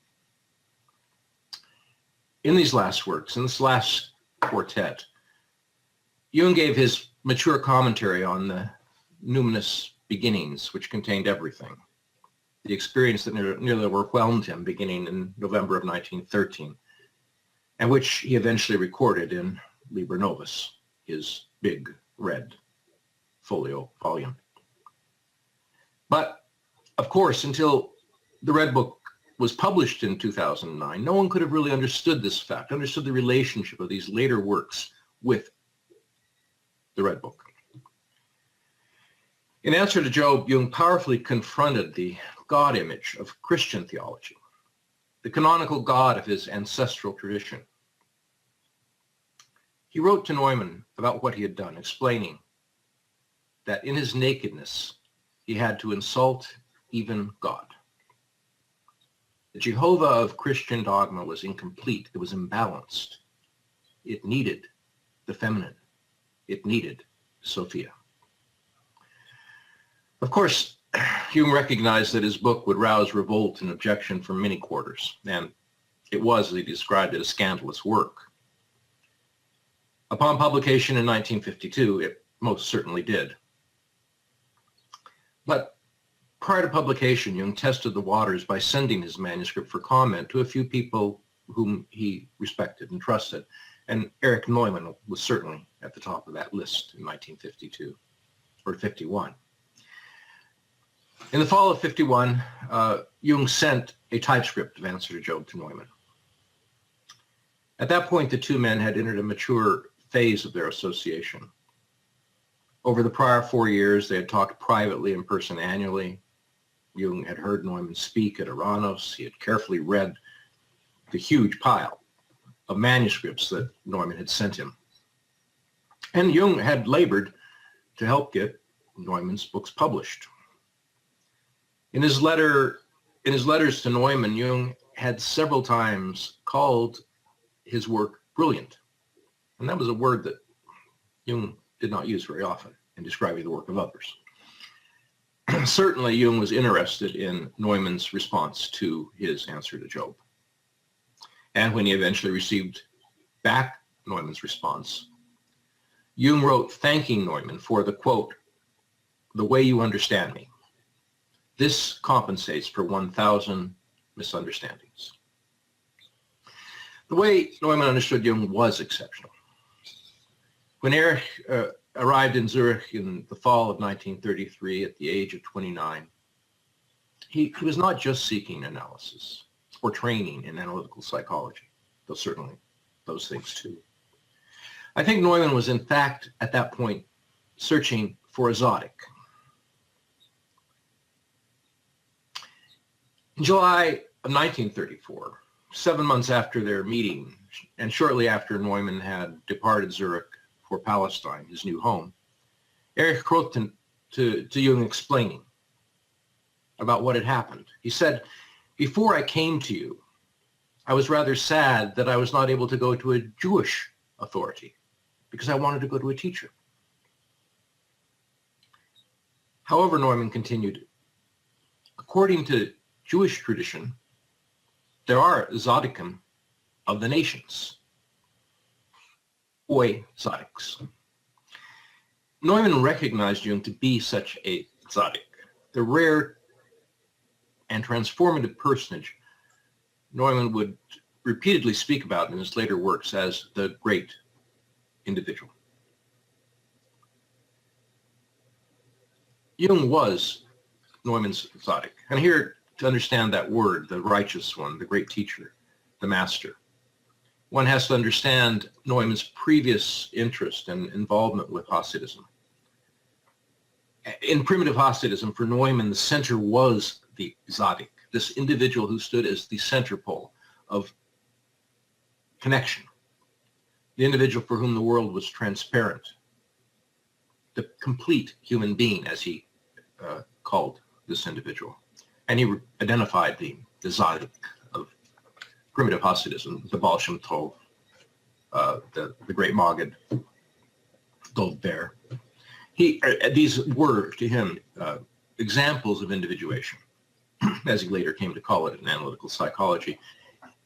Speaker 5: In these last works, in this last quartet, Jung gave his mature commentary on the numinous beginnings, which contained everything. The experience that nearly overwhelmed him beginning in November of 1913, and which he eventually recorded in Liber Novus, his big red folio volume. But, of course, until the Red Book was published in 2009, no one could have really understood this fact, understood the relationship of these later works with the Red Book. In Answer to Job, Jung powerfully confronted the God image of Christian theology, the canonical God of his ancestral tradition. He wrote to Neumann about what he had done, explaining that in his nakedness, he had to insult even God. The Jehovah of Christian dogma was incomplete. It was imbalanced. It needed the feminine. It needed Sophia. Of course, Jung recognized that his book would rouse revolt and objection from many quarters, and it was, as he described it, a scandalous work. Upon publication in 1952, it most certainly did. But prior to publication, Jung tested the waters by sending his manuscript for comment to a few people whom he respected and trusted, and Erich Neumann was certainly at the top of that list in 1952 or 51. In the fall of 51, Jung sent a typescript of Answer to Job to Neumann. At that point, the two men had entered a mature phase of their association. Over the prior 4 years, they had talked privately in person annually. Jung had heard Neumann speak at Eranos. He had carefully read the huge pile of manuscripts that Neumann had sent him. And Jung had labored to help get Neumann's books published. In his letters to Neumann, Jung had several times called his work brilliant. And that was a word that Jung did not use very often in describing the work of others. Certainly, Jung was interested in Neumann's response to his Answer to Job. And when he eventually received back Neumann's response, Jung wrote thanking Neumann for the, quote, "the way you understand me. This compensates for 1,000 misunderstandings." The way Neumann understood Jung was exceptional. When Erich arrived in Zurich in the fall of 1933 at the age of 29. He was not just seeking analysis or training in analytical psychology, though certainly those things too. I think Neumann was in fact at that point searching for a Zotic. In July of 1934, 7 months after their meeting, and shortly after Neumann had departed Zurich for Palestine, his new home, Erich wrote to Jung explaining about what had happened. He said, "Before I came to you, I was rather sad that I was not able to go to a Jewish authority because I wanted to go to a teacher." However, Neumann continued, according to Jewish tradition, there are Zodikim of the nations, Oi Zodiks. Neumann recognized Jung to be such a Zodik, the rare and transformative personage Neumann would repeatedly speak about in his later works as the great individual. Jung was Neumann's Zodik. And here, to understand that word, the righteous one, the great teacher, the master, one has to understand Neumann's previous interest and involvement with Hasidism. In primitive Hasidism, for Neumann, the center was the Zodik, this individual who stood as the center pole of connection, the individual for whom the world was transparent, the complete human being, as he called this individual. And he identified the Zodik of primitive Hasidism, the Baal Shem Tov, the great Maggid, Goldbear. These were, to him, examples of individuation, as he later came to call it in analytical psychology.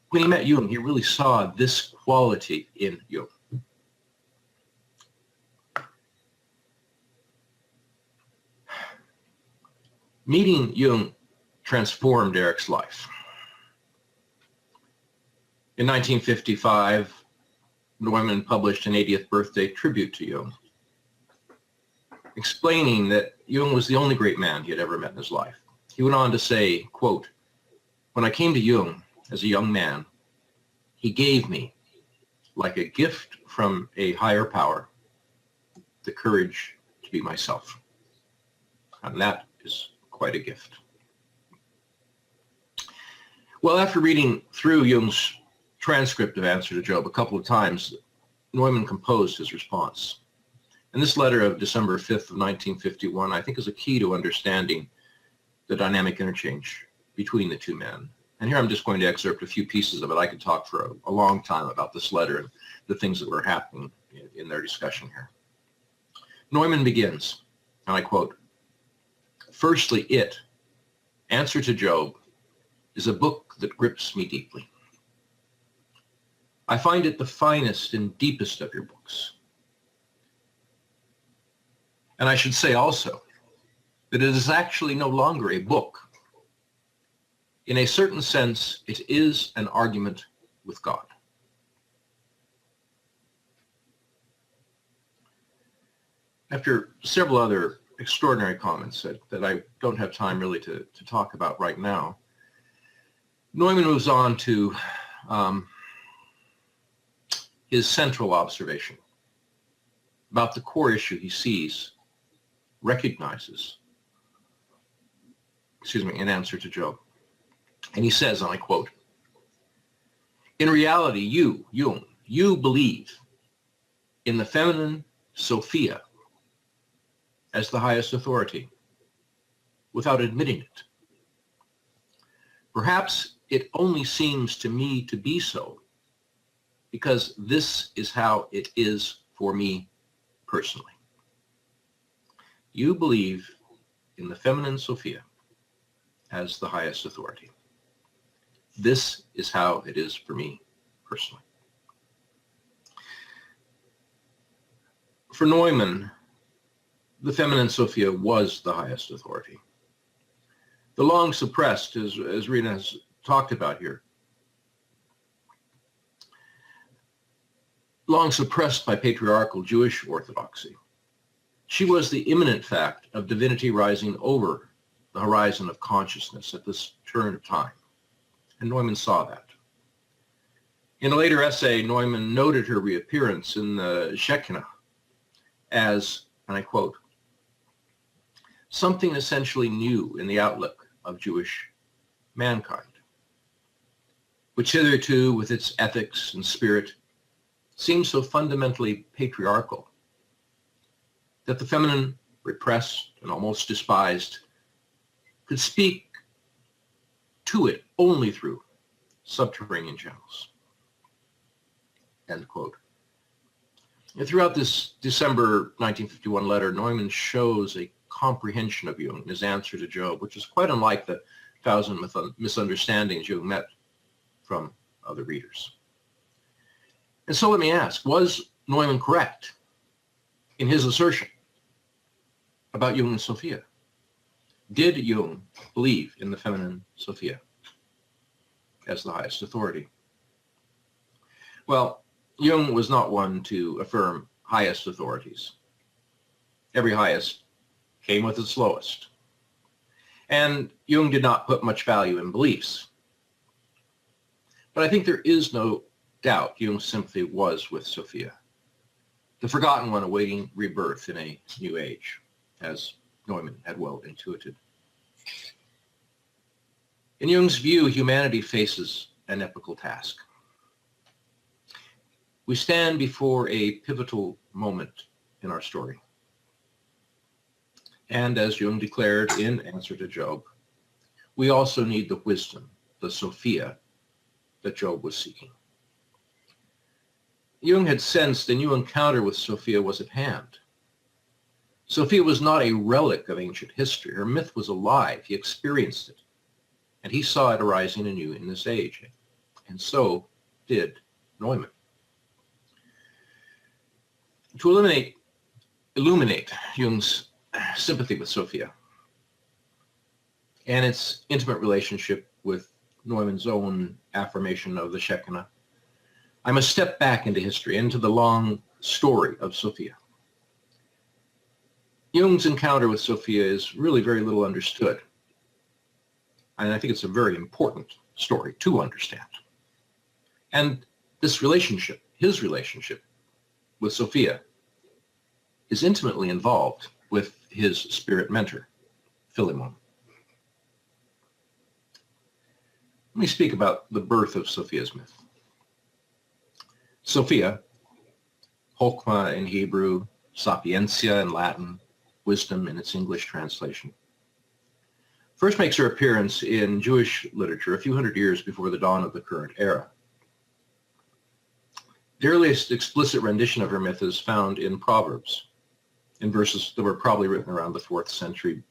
Speaker 5: When he met Jung, he really saw this quality in Jung. Meeting Jung transformed Erich's life. In 1955, Neumann published an 80th birthday tribute to Jung, explaining that Jung was the only great man he had ever met in his life. He went on to say, quote, "When I came to Jung as a young man, he gave me, like a gift from a higher power, the courage to be myself." And that is quite a gift. Well, after reading through Jung's transcript of Answer to Job a couple of times, Neumann composed his response. And this letter of December 5th of 1951, I think, is a key to understanding the dynamic interchange between the two men. And here I'm just going to excerpt a few pieces of it. I could talk for a long time about this letter and the things that were happening in their discussion here. Neumann begins, and I quote, "Firstly, Answer to Job, is a book that grips me deeply. I find it the finest and deepest of your books. And I should say also that it is actually no longer a book. In a certain sense, it is an argument with God." After several other extraordinary comments that I don't have time really to talk about right now, Neumann moves on to his central observation about the core issue he sees, recognizes, in Answer to Job. And he says, and I quote, "In reality, you, Jung, you believe in the feminine Sophia as the highest authority without admitting it. Perhaps it only seems to me to be so because this is how it is for me personally. You believe in the feminine Sophia as the highest authority. This is how it is for me personally." For Neumann, the feminine Sophia was the highest authority. The long suppressed, as Rena has talked about here, long suppressed by patriarchal Jewish orthodoxy, She was the imminent fact of divinity rising over the horizon of consciousness at this turn of time, and Neumann saw that. In a later essay, Neumann noted her reappearance in the Shekinah as, and I quote, something essentially new in the outlook of Jewish mankind, which hitherto, with its ethics and spirit, seemed so fundamentally patriarchal that the feminine, repressed and almost despised, could speak to it only through subterranean channels. End quote. And throughout this December 1951 letter, Neumann shows a comprehension of Jung in his answer to Job, which is quite unlike the 1,000 misunderstandings Jung met from other readers. And so let me ask, was Neumann correct in his assertion about Jung and Sophia? Did Jung believe in the feminine Sophia as the highest authority? Well, Jung was not one to affirm highest authorities. Every highest came with its lowest. And Jung did not put much value in beliefs. But I think there is no doubt Jung's sympathy was with Sophia, the forgotten one awaiting rebirth in a new age, as Neumann had well intuited. In Jung's view, humanity faces an epical task. We stand before a pivotal moment in our story. And as Jung declared in answer to Job, we also need the wisdom, the Sophia, that Job was seeking. Jung had sensed a new encounter with Sophia was at hand. Sophia was not a relic of ancient history. Her myth was alive. He experienced it, and he saw it arising anew in this age. And so did Neumann. To illuminate Jung's sympathy with Sophia and its intimate relationship with Neumann's own affirmation of the Shekinah, I must step back into history, into the long story of Sophia. Jung's encounter with Sophia is really very little understood. And I think it's a very important story to understand. And this relationship, his relationship with Sophia, is intimately involved with his spirit mentor, Philemon. Let me speak about the birth of Sophia's myth. Sophia, Chokmah in Hebrew, Sapientia in Latin, wisdom in its English translation, first makes her appearance in Jewish literature a few hundred years before the dawn of the current era. The earliest explicit rendition of her myth is found in Proverbs, in verses that were probably written around the 4th century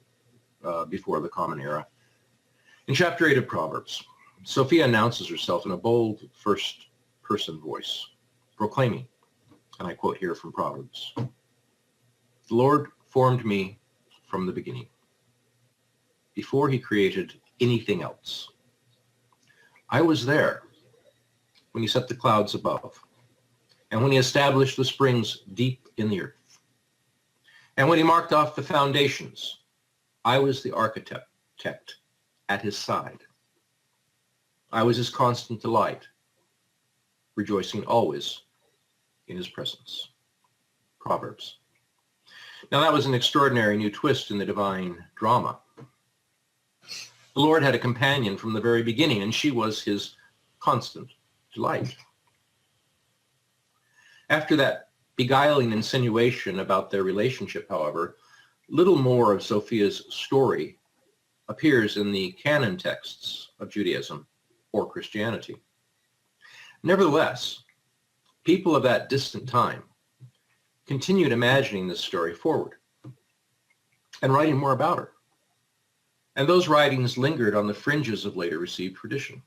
Speaker 5: before the Common Era. In chapter 8 of Proverbs, Sophia announces herself in a bold first-person voice, proclaiming, and I quote here from Proverbs, "The Lord formed me from the beginning, before he created anything else. I was there when he set the clouds above, and when he established the springs deep in the earth. And when he marked off the foundations, I was the architect at his side. I was his constant delight, rejoicing always in his presence." Proverbs. Now that was an extraordinary new twist in the divine drama. The Lord had a companion from the very beginning, and she was his constant delight. After that beguiling insinuation about their relationship, however, little more of Sophia's story appears in the canon texts of Judaism or Christianity. Nevertheless, people of that distant time continued imagining this story forward and writing more about her. And those writings lingered on the fringes of later received tradition.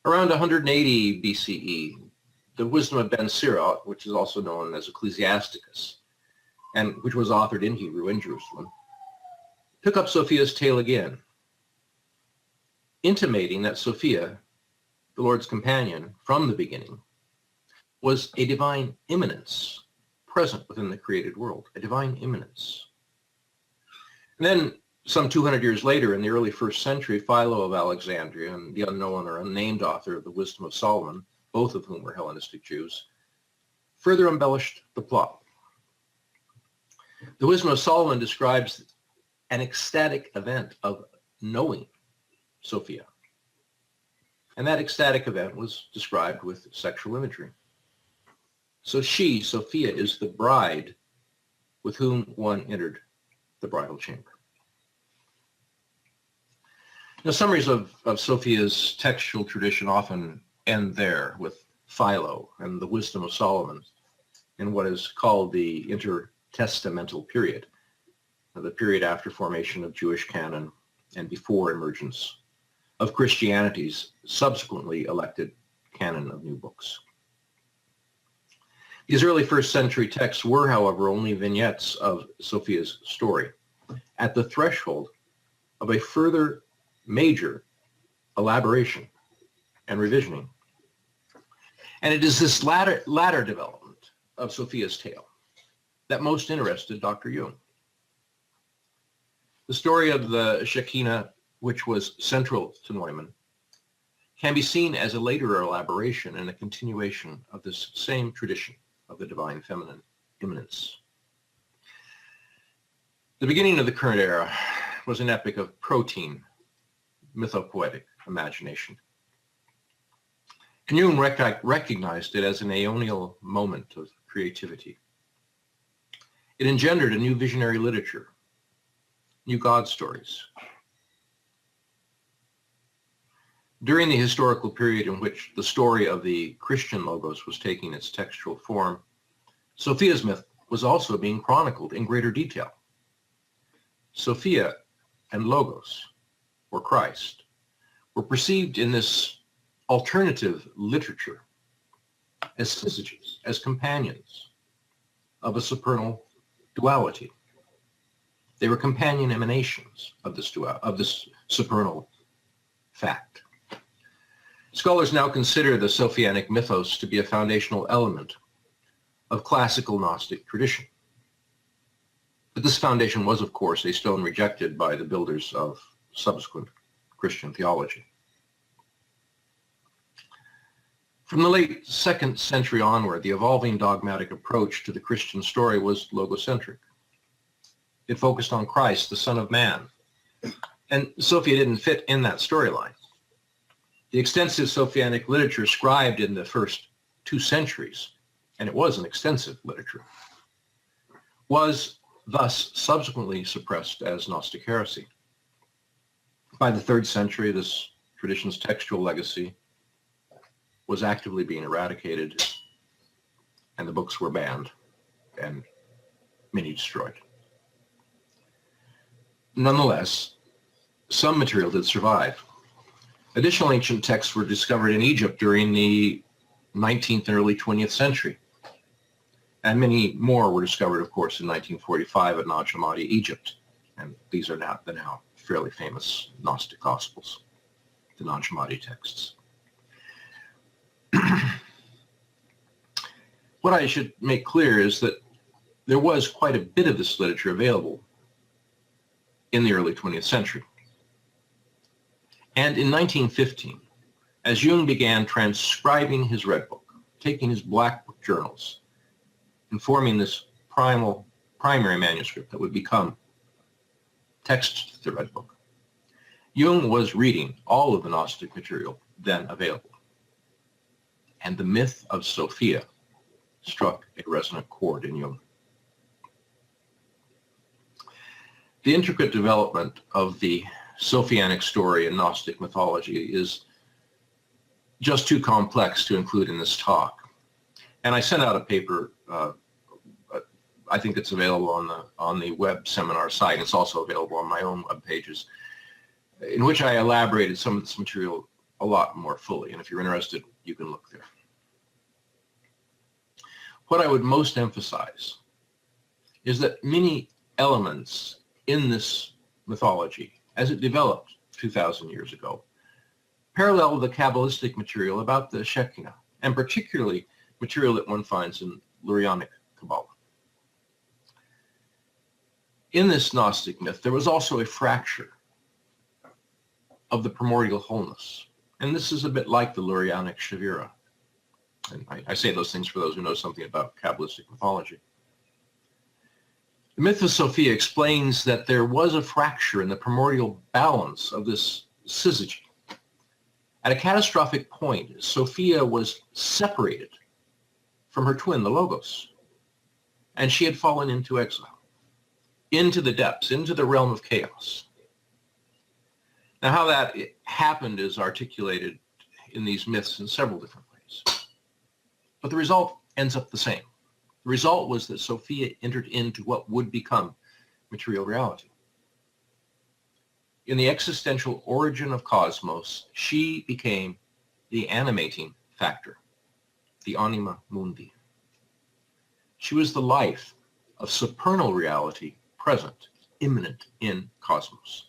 Speaker 5: Around 180 BCE, the Wisdom of Ben Sira, which is also known as Ecclesiasticus, and which was authored in Hebrew in Jerusalem, took up Sophia's tale again, intimating that Sophia, the Lord's companion from the beginning, was a divine immanence present within the created world, a divine immanence. And then some 200 years later, in the early 1st century, Philo of Alexandria and the unknown or unnamed author of the Wisdom of Solomon, both of whom were Hellenistic Jews, further embellished the plot. The Wisdom of Solomon describes an ecstatic event of knowing Sophia. And that ecstatic event was described with sexual imagery. So she, Sophia, is the bride with whom one entered the bridal chamber. Now, summaries of Sophia's textual tradition often end there with Philo and the Wisdom of Solomon in what is called the intertestamental period, the period after formation of Jewish canon and before emergence of Christianity's subsequently elected canon of new books. These early 1st century texts were, however, only vignettes of Sophia's story, at the threshold of a further major elaboration and revisioning. And it is this latter development of Sophia's tale that most interested Dr. Jung. The story of the Shekinah, which was central to Neumann, can be seen as a later elaboration and a continuation of this same tradition of the divine feminine immanence. The beginning of the current era was an epic of protein, mythopoetic imagination. And Jung recognized it as an aeonial moment of creativity. It engendered a new visionary literature, new God stories. During the historical period in which the story of the Christian logos was taking its textual form, Sophia's myth was also being chronicled in greater detail. Sophia and Logos, or Christ, were perceived in this alternative literature as syzygies, as companions of a supernal duality. They were companion emanations of this supernal fact. Scholars now consider the Sophianic mythos to be a foundational element of classical Gnostic tradition. But this foundation was, of course, a stone rejected by the builders of subsequent Christian theology. From the late 2nd century onward, the evolving dogmatic approach to the Christian story was logocentric. It focused on Christ, the Son of Man, and Sophia didn't fit in that storyline. The extensive Sophianic literature scribed in the first 2 centuries, and it was an extensive literature, was thus subsequently suppressed as Gnostic heresy. By the 3rd century, this tradition's textual legacy was actively being eradicated, and the books were banned and many destroyed. Nonetheless, some material did survive. Additional ancient texts were discovered in Egypt during the 19th and early 20th century. And many more were discovered, of course, in 1945 at Nag Hammadi, Egypt. And these are now the now fairly famous Gnostic Gospels, the Nag Hammadi texts. What I should make clear is that there was quite a bit of this literature available in the early 20th century. And in 1915, as Jung began transcribing his Red Book, taking his Black Book journals, and forming this primary manuscript that would become text to the Red Book, Jung was reading all of the Gnostic material then available. And the myth of Sophia struck a resonant chord in Jung. The intricate development of the Sophianic story in Gnostic mythology is just too complex to include in this talk. And I sent out a paper, I think it's available on the web seminar site. It's also available on my own web pages, in which I elaborated some of this material a lot more fully. And if you're interested, you can look there. What I would most emphasize is that many elements in this mythology, as it developed 2,000 years ago, parallel the Kabbalistic material about the Shekinah, and particularly material that one finds in Lurianic Kabbalah. In this Gnostic myth, there was also a fracture of the primordial wholeness. And this is a bit like the Lurianic Shavira. And I say those things for those who know something about Kabbalistic mythology. The myth of Sophia explains that there was a fracture in the primordial balance of this syzygy. At a catastrophic point, Sophia was separated from her twin, the Logos, and she had fallen into exile, into the depths, into the realm of chaos. Now, how that happened is articulated in these myths in several different ways. But the result ends up the same. The result was that Sophia entered into what would become material reality. In the existential origin of cosmos, she became the animating factor, the anima mundi. She was the life of supernal reality present, immanent in cosmos.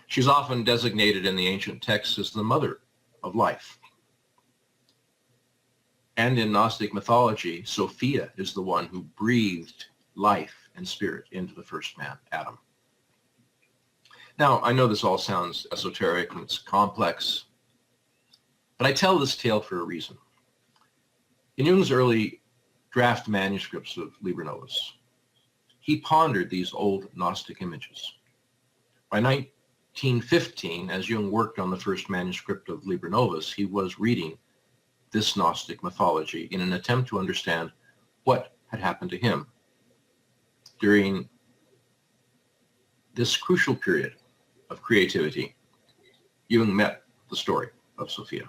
Speaker 5: She's often designated in the ancient texts as the mother of life. And in Gnostic mythology, Sophia is the one who breathed life and spirit into the first man, Adam. Now, I know this all sounds esoteric and it's complex, but I tell this tale for a reason. In Jung's early draft manuscripts of Liber Novus, he pondered these old Gnostic images. By 1915, as Jung worked on the first manuscript of Liber Novus, he was reading this Gnostic mythology in an attempt to understand what had happened to him during this crucial period of creativity. Jung met the story of Sophia.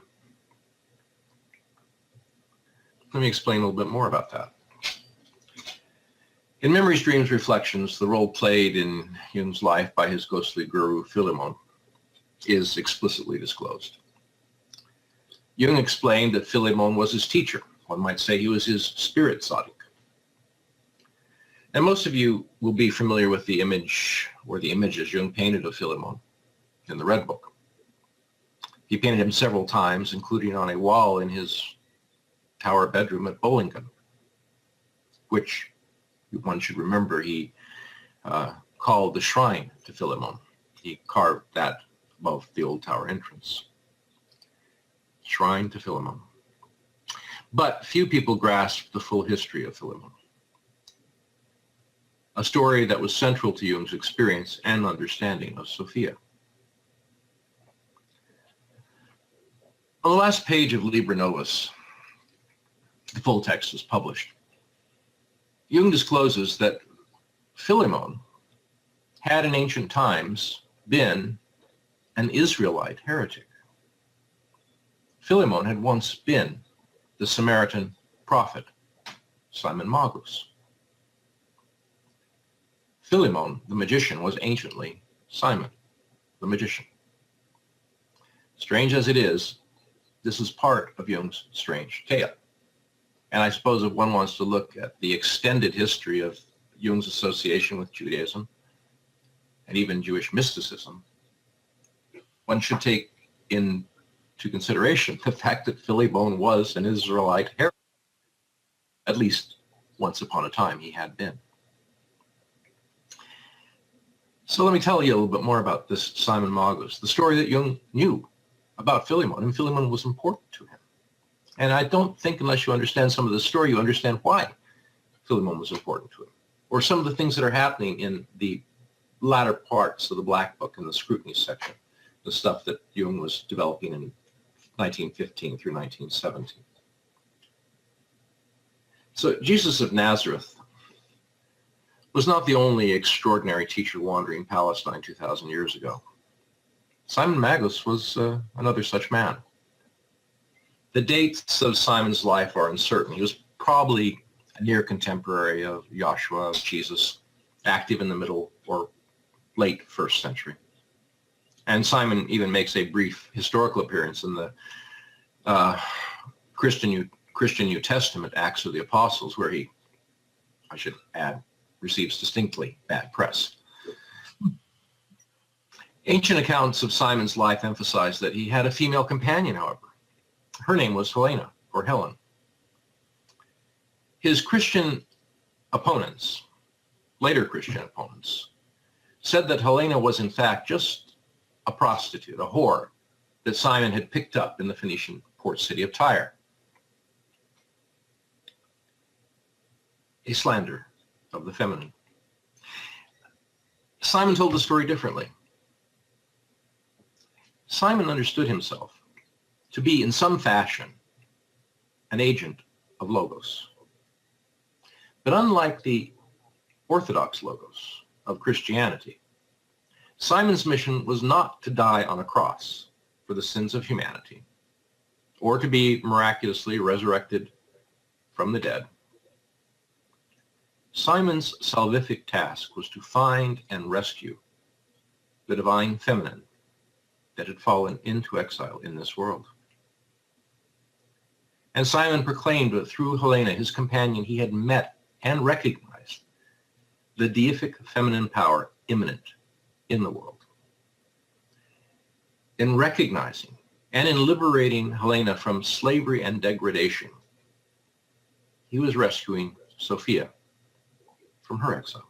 Speaker 5: Let me explain a little bit more about that. In Memories, Dreams, Reflections, the role played in Jung's life by his ghostly guru, Philemon, is explicitly disclosed. Jung explained that Philemon was his teacher. One might say he was his spirit tzaddik. And most of you will be familiar with the image or the images Jung painted of Philemon in the Red Book. He painted him several times, including on a wall in his tower bedroom at Bollingen, which one should remember he called the shrine to Philemon. He carved that above the old tower entrance. Shrine to Philemon. But few people grasp the full history of Philemon, a story that was central to Jung's experience and understanding of Sophia. On the last page of Liber Novus, the full text is published. Jung discloses that Philemon had in ancient times been an Israelite heretic. Philemon had once been the Samaritan prophet, Simon Magus. Philemon, the magician, was anciently Simon, the magician. Strange as it is, this is part of Jung's strange tale. And I suppose if one wants to look at the extended history of Jung's association with Judaism and even Jewish mysticism, one should take into consideration the fact that Philemon was an Israelite heretic. At least once upon a time he had been. So let me tell you a little bit more about this Simon Magus, the story that Jung knew about Philemon, and Philemon was important to him. And I don't think unless you understand some of the story, you understand why Philemon was important to him, or some of the things that are happening in the latter parts of the Black Book in the scrutiny section, the stuff that Jung was developing in 1915 through 1917. So Jesus of Nazareth was not the only extraordinary teacher wandering Palestine 2,000 years ago. Simon Magus was another such man. The dates of Simon's life are uncertain. He was probably a near contemporary of Joshua, of Jesus, active in the middle or late first century. And Simon even makes a brief historical appearance in the Christian New Testament, Acts of the Apostles, where he, I should add, receives distinctly bad press. Ancient accounts of Simon's life emphasize that he had a female companion, however. Her name was Helena, or Helen. His Christian opponents later Christian opponents, said that Helena was in fact just a prostitute, a whore, that Simon had picked up in the Phoenician port city of Tyre. A slander of the feminine. Simon told the story differently. Simon understood himself to be, in some fashion, an agent of Logos. But unlike the Orthodox Logos of Christianity, Simon's mission was not to die on a cross for the sins of humanity, or to be miraculously resurrected from the dead. Simon's salvific task was to find and rescue the divine feminine that had fallen into exile in this world. And Simon proclaimed that through Helena, his companion, he had met and recognized the deific feminine power immanent in the world. In recognizing and in liberating Helena from slavery and degradation, he was rescuing Sophia from her exile.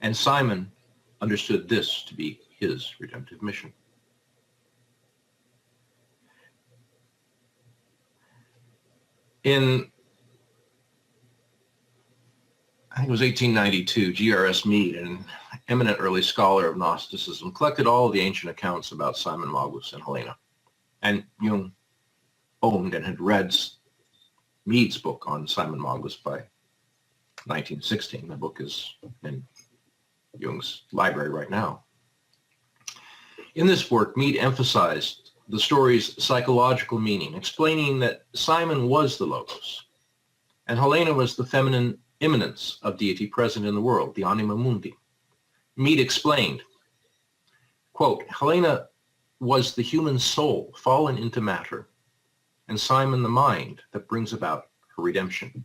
Speaker 5: And Simon understood this to be his redemptive mission. In, I think it was 1892, G.R.S. Mead, an eminent early scholar of Gnosticism, collected all of the ancient accounts about Simon Magus and Helena. And Jung owned and had read Mead's book on Simon Magus by 1916. The book is in Jung's library right now. In this work, Mead emphasized the story's psychological meaning, explaining that Simon was the Logos, and Helena was the feminine immanence of deity present in the world, the anima mundi. Mead explained, quote, Helena was the human soul fallen into matter, and Simon the mind that brings about her redemption.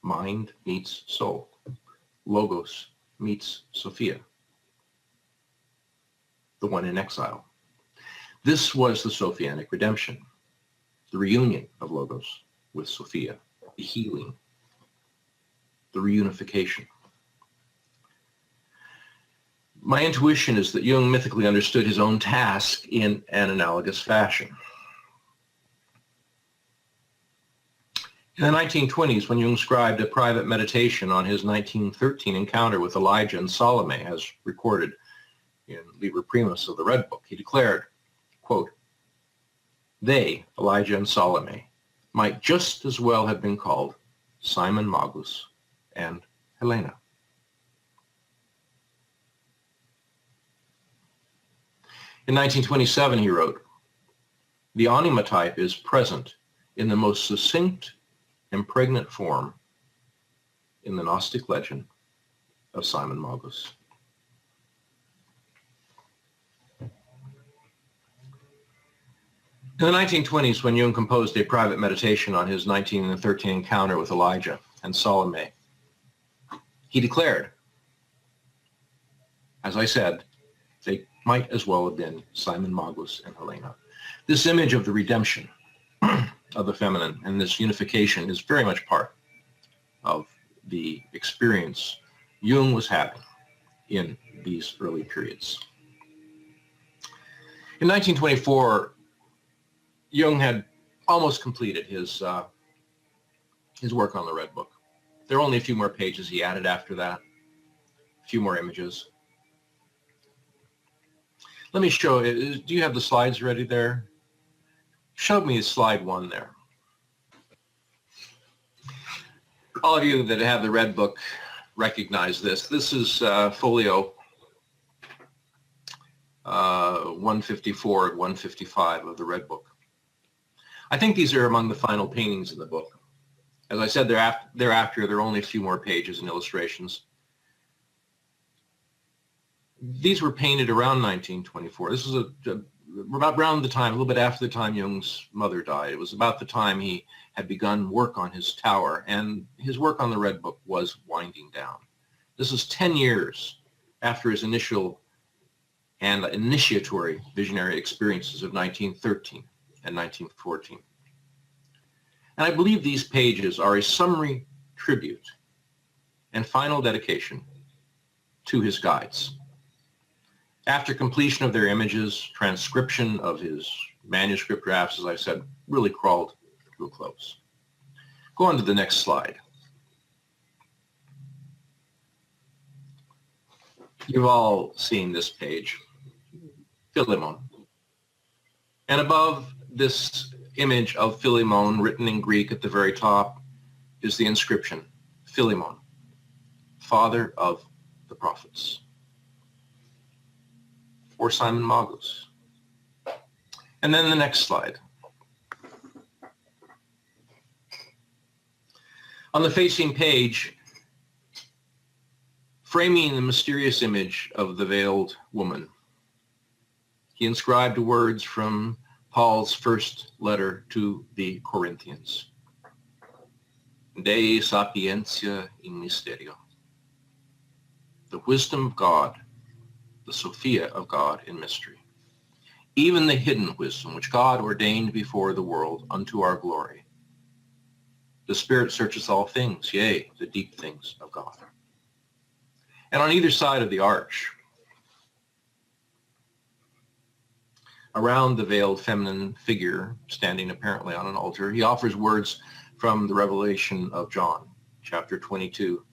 Speaker 5: Mind meets soul. Logos meets Sophia, the one in exile. This was the Sophianic redemption, the reunion of Logos with Sophia, the healing, the reunification. My intuition is that Jung mythically understood his own task in an analogous fashion. In the 1920s, when Jung scribed a private meditation on his 1913 encounter with Elijah and Salome, as recorded in Liber Primus of the Red Book, he declared, quote, they, Elijah and Salome, might just as well have been called Simon Magus and Helena. In 1927, he wrote, the anima type is present in the most succinct and pregnant form in the Gnostic legend of Simon Magus. In the 1920s, when Jung composed a private meditation on his 1913 encounter with Elijah and Salome, he declared, as I said, they might as well have been Simon Magus and Helena. This image of the redemption of the feminine and this unification is very much part of the experience Jung was having in these early periods. In 1924, Jung had almost completed his work on the Red Book. There are only a few more pages he added after that, a few more images. Let me show you. Do you have the slides ready there? Show me slide 1 there. All of you that have the Red Book recognize this. This is folio 154 and 155 of the Red Book. I think these are among the final paintings in the book. As I said, thereafter, there are only a few more pages and illustrations. These were painted around 1924. This was about around the time, a little bit after the time Jung's mother died. It was about the time he had begun work on his tower, and his work on the Red Book was winding down. This is 10 years after his initial and initiatory visionary experiences of 1913 and 1914. And I believe these pages are a summary tribute, and final dedication to his guides. After completion of their images, transcription of his manuscript drafts, as I said, really crawled to a close. Go on to the next slide. You've all seen this page, Philemon. And above this image of Philemon, written in Greek at the very top, is the inscription, Philemon, father of the prophets, or Simon Magus. And then the next slide. On the facing page, framing the mysterious image of the veiled woman, he inscribed words from Paul's first letter to the Corinthians. Dei sapientia in mysterio. The wisdom of God, the Sophia of God in mystery. Even the hidden wisdom which God ordained before the world unto our glory. The Spirit searches all things, yea, the deep things of God. And on either side of the arch, around the veiled feminine figure standing apparently on an altar, he offers words from the Revelation of John, chapter 22.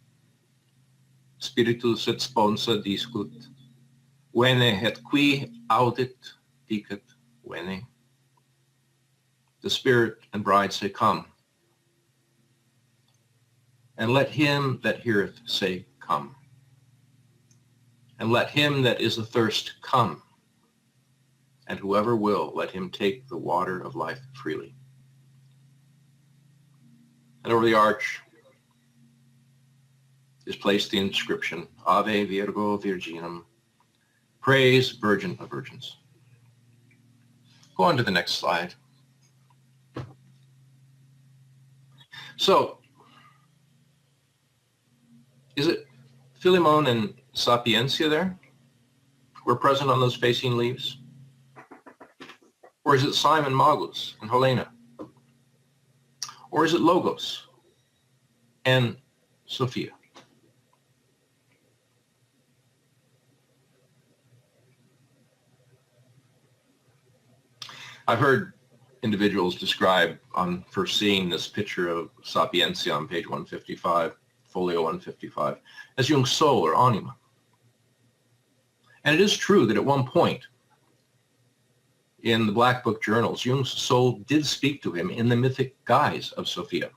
Speaker 5: Spiritus et sponsa discut, vene et qui audit dicet vene. The Spirit and bride say, come. And let him that heareth say, come. And let him that is athirst come. And whoever will, let him take the water of life freely. And over the arch is placed the inscription, Ave Virgo Virginum, praise Virgin of Virgins. Go on to the next slide. So, is it Philemon and Sapientia there? Were present on those facing leaves? Or is it Simon Magus and Helena? Or is it Logos and Sophia? I've heard individuals describe, on first seeing this picture of Sapientia on page 155, folio 155, as Jung's soul or anima. And it is true that at one point in the Black Book journals, Jung's soul did speak to him in the mythic guise of Sophia.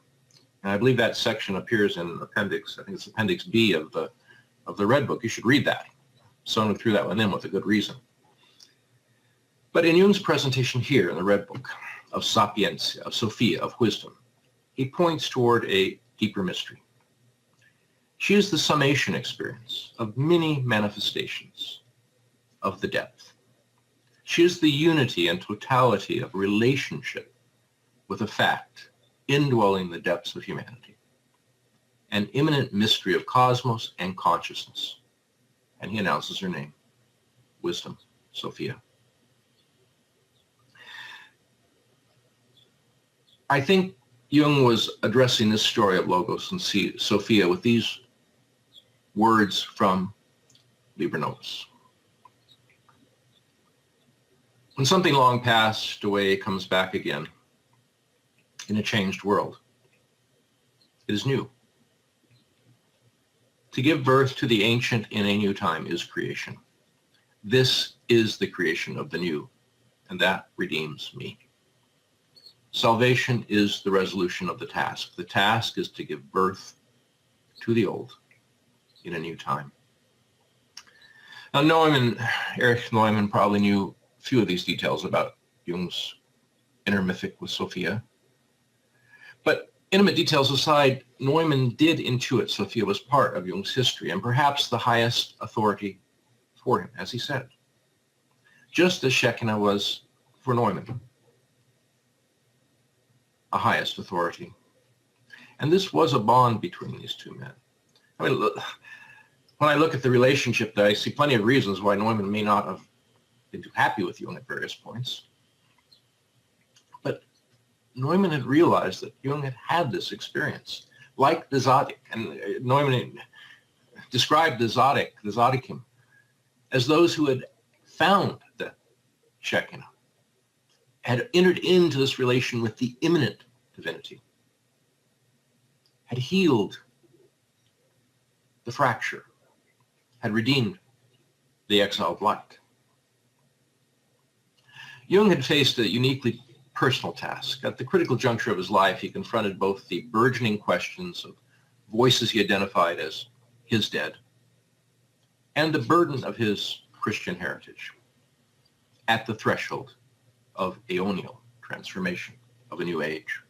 Speaker 5: And I believe that section appears in appendix, I think it's appendix B of the Red Book. You should read that. Someone threw that one in with a good reason. But in Jung's presentation here in the Red Book of Sapientia, of Sophia, of wisdom, he points toward a deeper mystery. She is the summation experience of many manifestations of the depth. She is the unity and totality of relationship with a fact indwelling the depths of humanity, an immanent mystery of cosmos and consciousness. And he announces her name, Wisdom, Sophia. I think Jung was addressing this story of Logos and Sophia with these words from Liber Novus. When something long passed away comes back again in a changed world, it is new. To give birth to the ancient in a new time is creation. This is the creation of the new, and that redeems me. Salvation is the resolution of the task. The task is to give birth to the old in a new time. Now, Erich Neumann probably knew a few of these details about Jung's inner mythic with Sophia. But intimate details aside, Neumann did intuit Sophia was part of Jung's history and perhaps the highest authority for him, as he said, just as Shekinah was for Neumann, a highest authority. And this was a bond between these two men. I mean, look, when I look at the relationship, I see plenty of reasons why Neumann may not have been too happy with Jung at various points. But Neumann had realized that Jung had had this experience, like the Tzaddik. And Neumann described the Tzaddikim, as those who had found the Shekinah, had entered into this relation with the immanent divinity, had healed the fracture, had redeemed the exiled light. Jung had faced a uniquely personal task. At the critical juncture of his life, he confronted both the burgeoning questions of voices he identified as his dead and the burden of his Christian heritage at the threshold of aeonial transformation of a new age.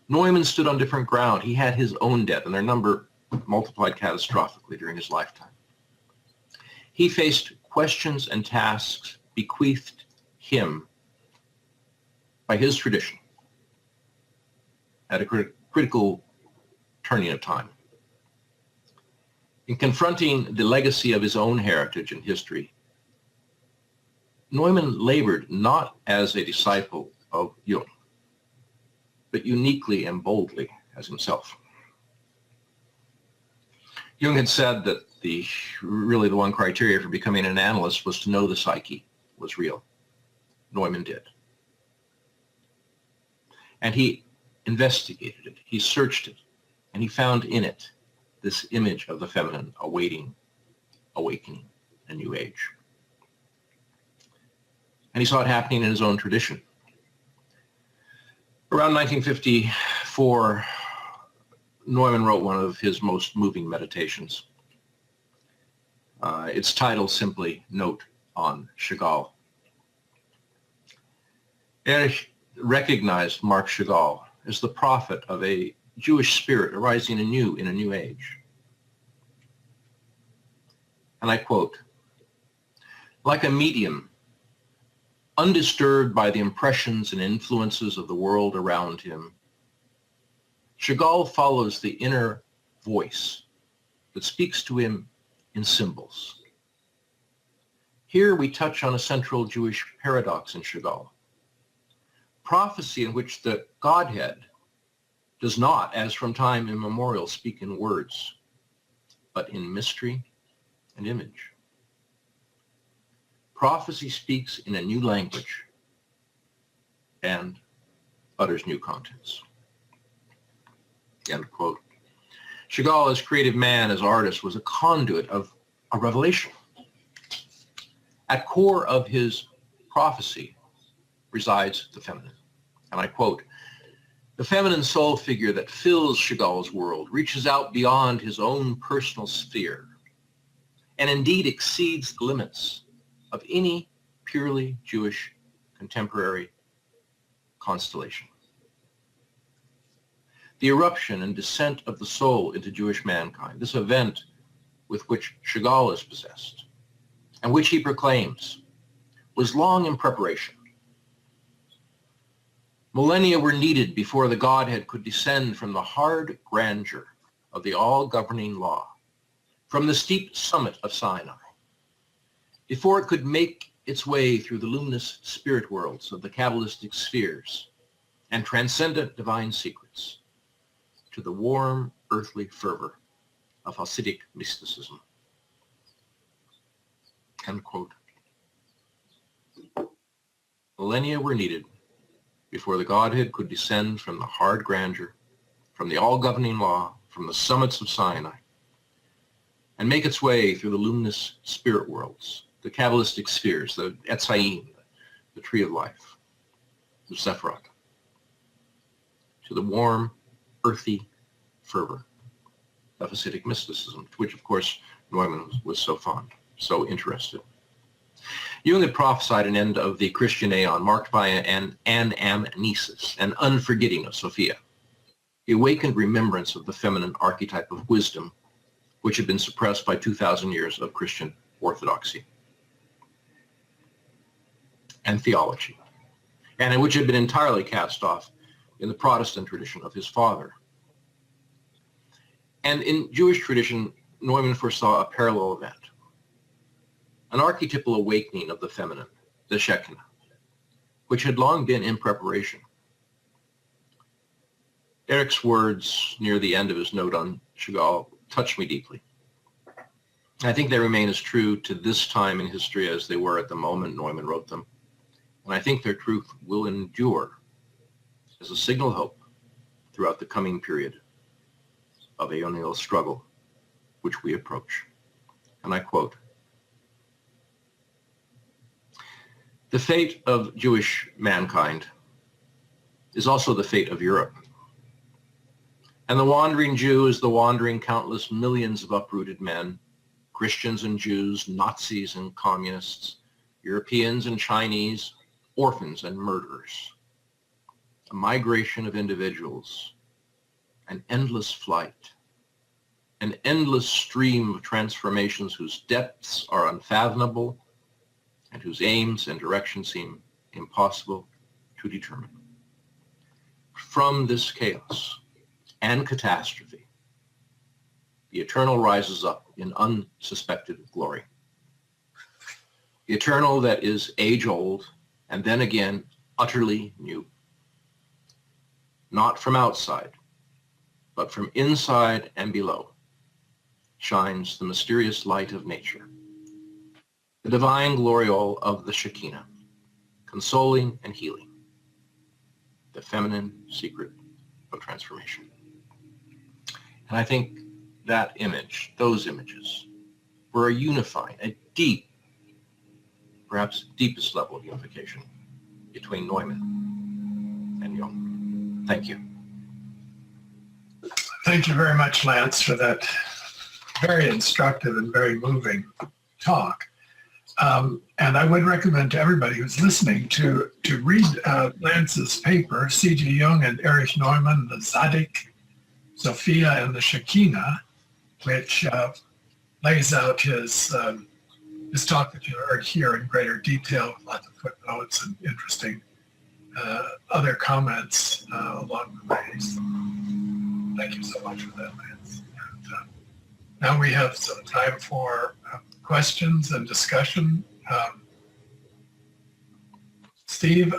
Speaker 5: Neumann stood on different ground. He had his own debt, and their number multiplied catastrophically during his lifetime. He faced questions and tasks bequeathed him by his tradition at a critical turning of time. In confronting the legacy of his own heritage and history, Neumann labored not as a disciple of Jung, but uniquely and boldly as himself. Jung had said that the one criteria for becoming an analyst was to know the psyche was real. Neumann did. And he investigated it, he searched it, and he found in it this image of the feminine awaiting, awakening a new age. And he saw it happening in his own tradition. Around 1954, Neumann wrote one of his most moving meditations. Its title simply, Note on Chagall. Erich recognized Marc Chagall as the prophet of a Jewish spirit arising anew in a new age. And I quote, "Like a medium, undisturbed by the impressions and influences of the world around him, Chagall follows the inner voice that speaks to him in symbols. Here we touch on a central Jewish paradox in Chagall. Prophecy in which the Godhead does not, as from time immemorial, speak in words, but in mystery and image. Prophecy speaks in a new language and utters new contents." End quote. Chagall, as creative man, as artist, was a conduit of a revelation. At core of his prophecy resides the feminine. And I quote, "The feminine soul figure that fills Chagall's world reaches out beyond his own personal sphere and indeed exceeds the limits of any purely Jewish contemporary constellation. The eruption and descent of the soul into Jewish mankind, this event with which Chagall is possessed, and which he proclaims, was long in preparation. Millennia were needed before the Godhead could descend from the hard grandeur of the all-governing law, from the steep summit of Sinai, before it could make its way through the luminous spirit worlds of the Kabbalistic spheres and transcendent divine secrets to the warm earthly fervor of Hasidic mysticism." End quote. Millennia were needed before the Godhead could descend from the hard grandeur, from the all-governing law, from the summits of Sinai, and make its way through the luminous spirit worlds, the Kabbalistic spheres, the Etzaim, the tree of life, the Sephirot, to the warm, earthy fervor of Hasidic mysticism, to which, of course, Neumann was so fond, so interested. Jung had prophesied an end of the Christian aeon marked by an anamnesis, an unforgetting of Sophia, the awakened remembrance of the feminine archetype of wisdom, which had been suppressed by 2,000 years of Christian orthodoxy and theology, and which had been entirely cast off in the Protestant tradition of his father. And in Jewish tradition, Neumann foresaw a parallel event, an archetypal awakening of the feminine, the Shekinah, which had long been in preparation. Erich's words near the end of his note on Chagall touched me deeply. I think they remain as true to this time in history as they were at the moment Neumann wrote them. And I think their truth will endure as a signal of hope throughout the coming period of aeonial struggle which we approach. And I quote, "The fate of Jewish mankind is also the fate of Europe. And the wandering Jew is the wandering countless millions of uprooted men, Christians and Jews, Nazis and communists, Europeans and Chinese, orphans and murderers. A migration of individuals, an endless flight, an endless stream of transformations whose depths are unfathomable and whose aims and directions seem impossible to determine. From this chaos and catastrophe, the eternal rises up in unsuspected glory. The eternal that is age-old and then again utterly new. Not from outside, but from inside and below, shines the mysterious light of nature, the divine gloriole of the Shekinah, consoling and healing, the feminine secret of transformation." And I think that image, those images, were a unifying, a deep, perhaps deepest level of unification between Neumann and Jung. Thank you.
Speaker 4: Thank you very much, Lance, for that very instructive and very moving talk. And I would recommend to everybody who's listening to read Lance's paper, C.G. Jung and Erich Neumann, the Tzaddik, Sophia, and the Shekinah, which lays out his talk that you heard here in greater detail, lots of footnotes and interesting other comments along the way. So thank you so much for that, Lance. And, now we have some time for questions and discussion. Steve,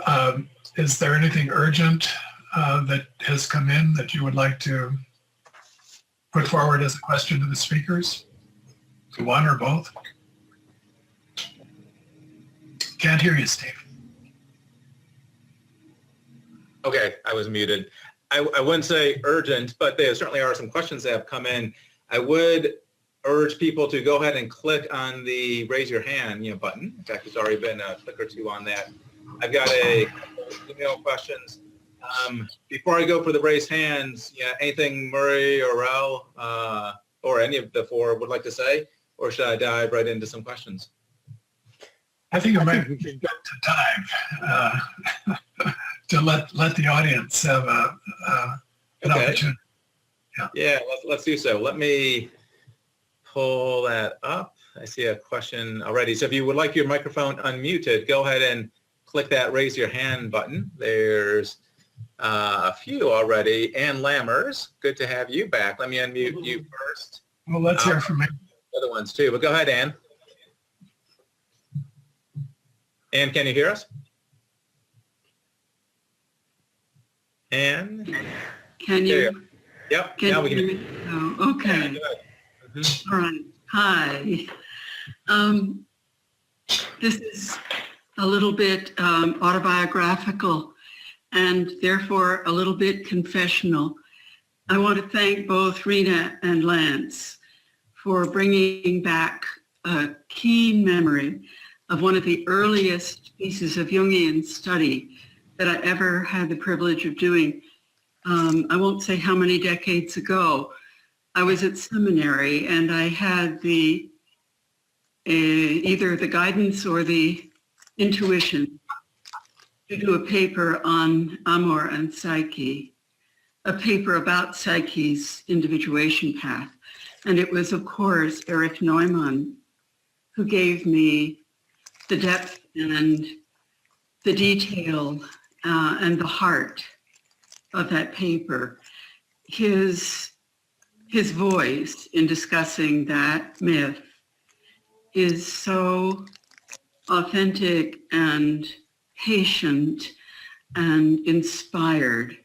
Speaker 4: is there anything urgent that has come in that you would like to put forward as a question to the speakers? One or both? Can't hear you, Steve.
Speaker 1: Okay, I was muted. I wouldn't say urgent, but there certainly are some questions that have come in. I would urge people to go ahead and click on the raise your hand button. In fact, there's already been a click or two on that. I've got a couple of email questions. Before I go for the raised hands, anything Murray or Rel or any of the four would like to say, or should I dive right into some questions?
Speaker 4: I think it might be good to dive to let the audience have an opportunity.
Speaker 1: Yeah, let's do so. Let me pull that up. I see a question already. So if you would like your microphone unmuted, go ahead and click that raise your hand button. There's a few already. Ann Lammers, good to have you back. Let me unmute you first.
Speaker 4: Well, let's hear from me.
Speaker 1: Other ones too, but go ahead, Ann. Ann, can you hear us? Ann?
Speaker 6: Can you?
Speaker 1: Yep,
Speaker 6: Can
Speaker 1: now we can
Speaker 6: you
Speaker 1: hear
Speaker 6: hear
Speaker 1: you.
Speaker 6: me? Oh, okay.
Speaker 1: Mm-hmm.
Speaker 6: All right. Hi. This is a little bit autobiographical and therefore a little bit confessional. I want to thank both Rena and Lance for bringing back a keen memory of one of the earliest pieces of Jungian study that I ever had the privilege of doing. I won't say how many decades ago. I was at seminary and I had the either the guidance or the intuition to do a paper on Amor and Psyche, a paper about Psyche's individuation path. And it was, of course, Erich Neumann who gave me the depth and the detail and the heart of that paper. His voice in discussing that myth is so authentic and patient and inspired.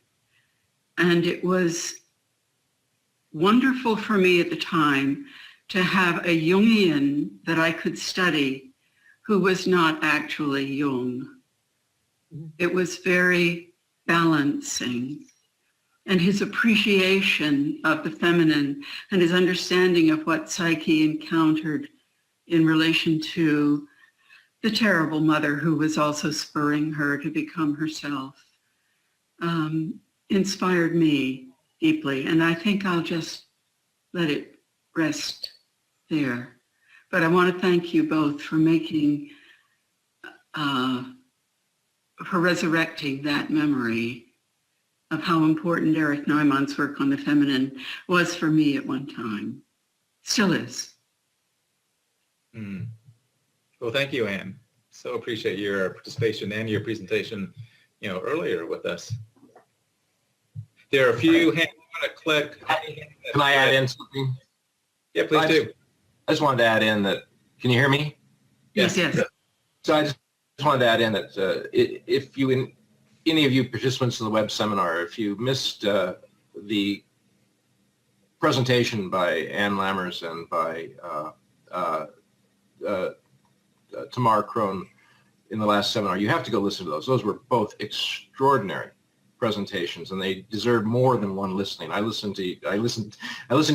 Speaker 6: And it was wonderful for me at the time to have a Jungian that I could study who was not actually Jung. It was very balancing. And his appreciation of the feminine and his understanding of what Psyche encountered in relation to the terrible mother who was also spurring her to become herself inspired me deeply. And I think I'll just let it rest there. But I want to thank you both for making, for resurrecting that memory of how important Erich Neumann's work on the feminine was for me at one time. Still is.
Speaker 1: Well, thank you, Anne. So appreciate your participation and your presentation, earlier with us. There are a few hands I'm going to click.
Speaker 5: Can I add in something?
Speaker 1: Yeah, please do.
Speaker 5: I just wanted to add in that, can you hear me?
Speaker 6: Yes.
Speaker 5: So I just wanted to add in that if you, any of you participants in the web seminar, if you missed the presentation by Ann Lammers and by Tamar Krohn in the last seminar, you have to go listen to those. Those were both extraordinary presentations, and they deserve more than one listening. I listened to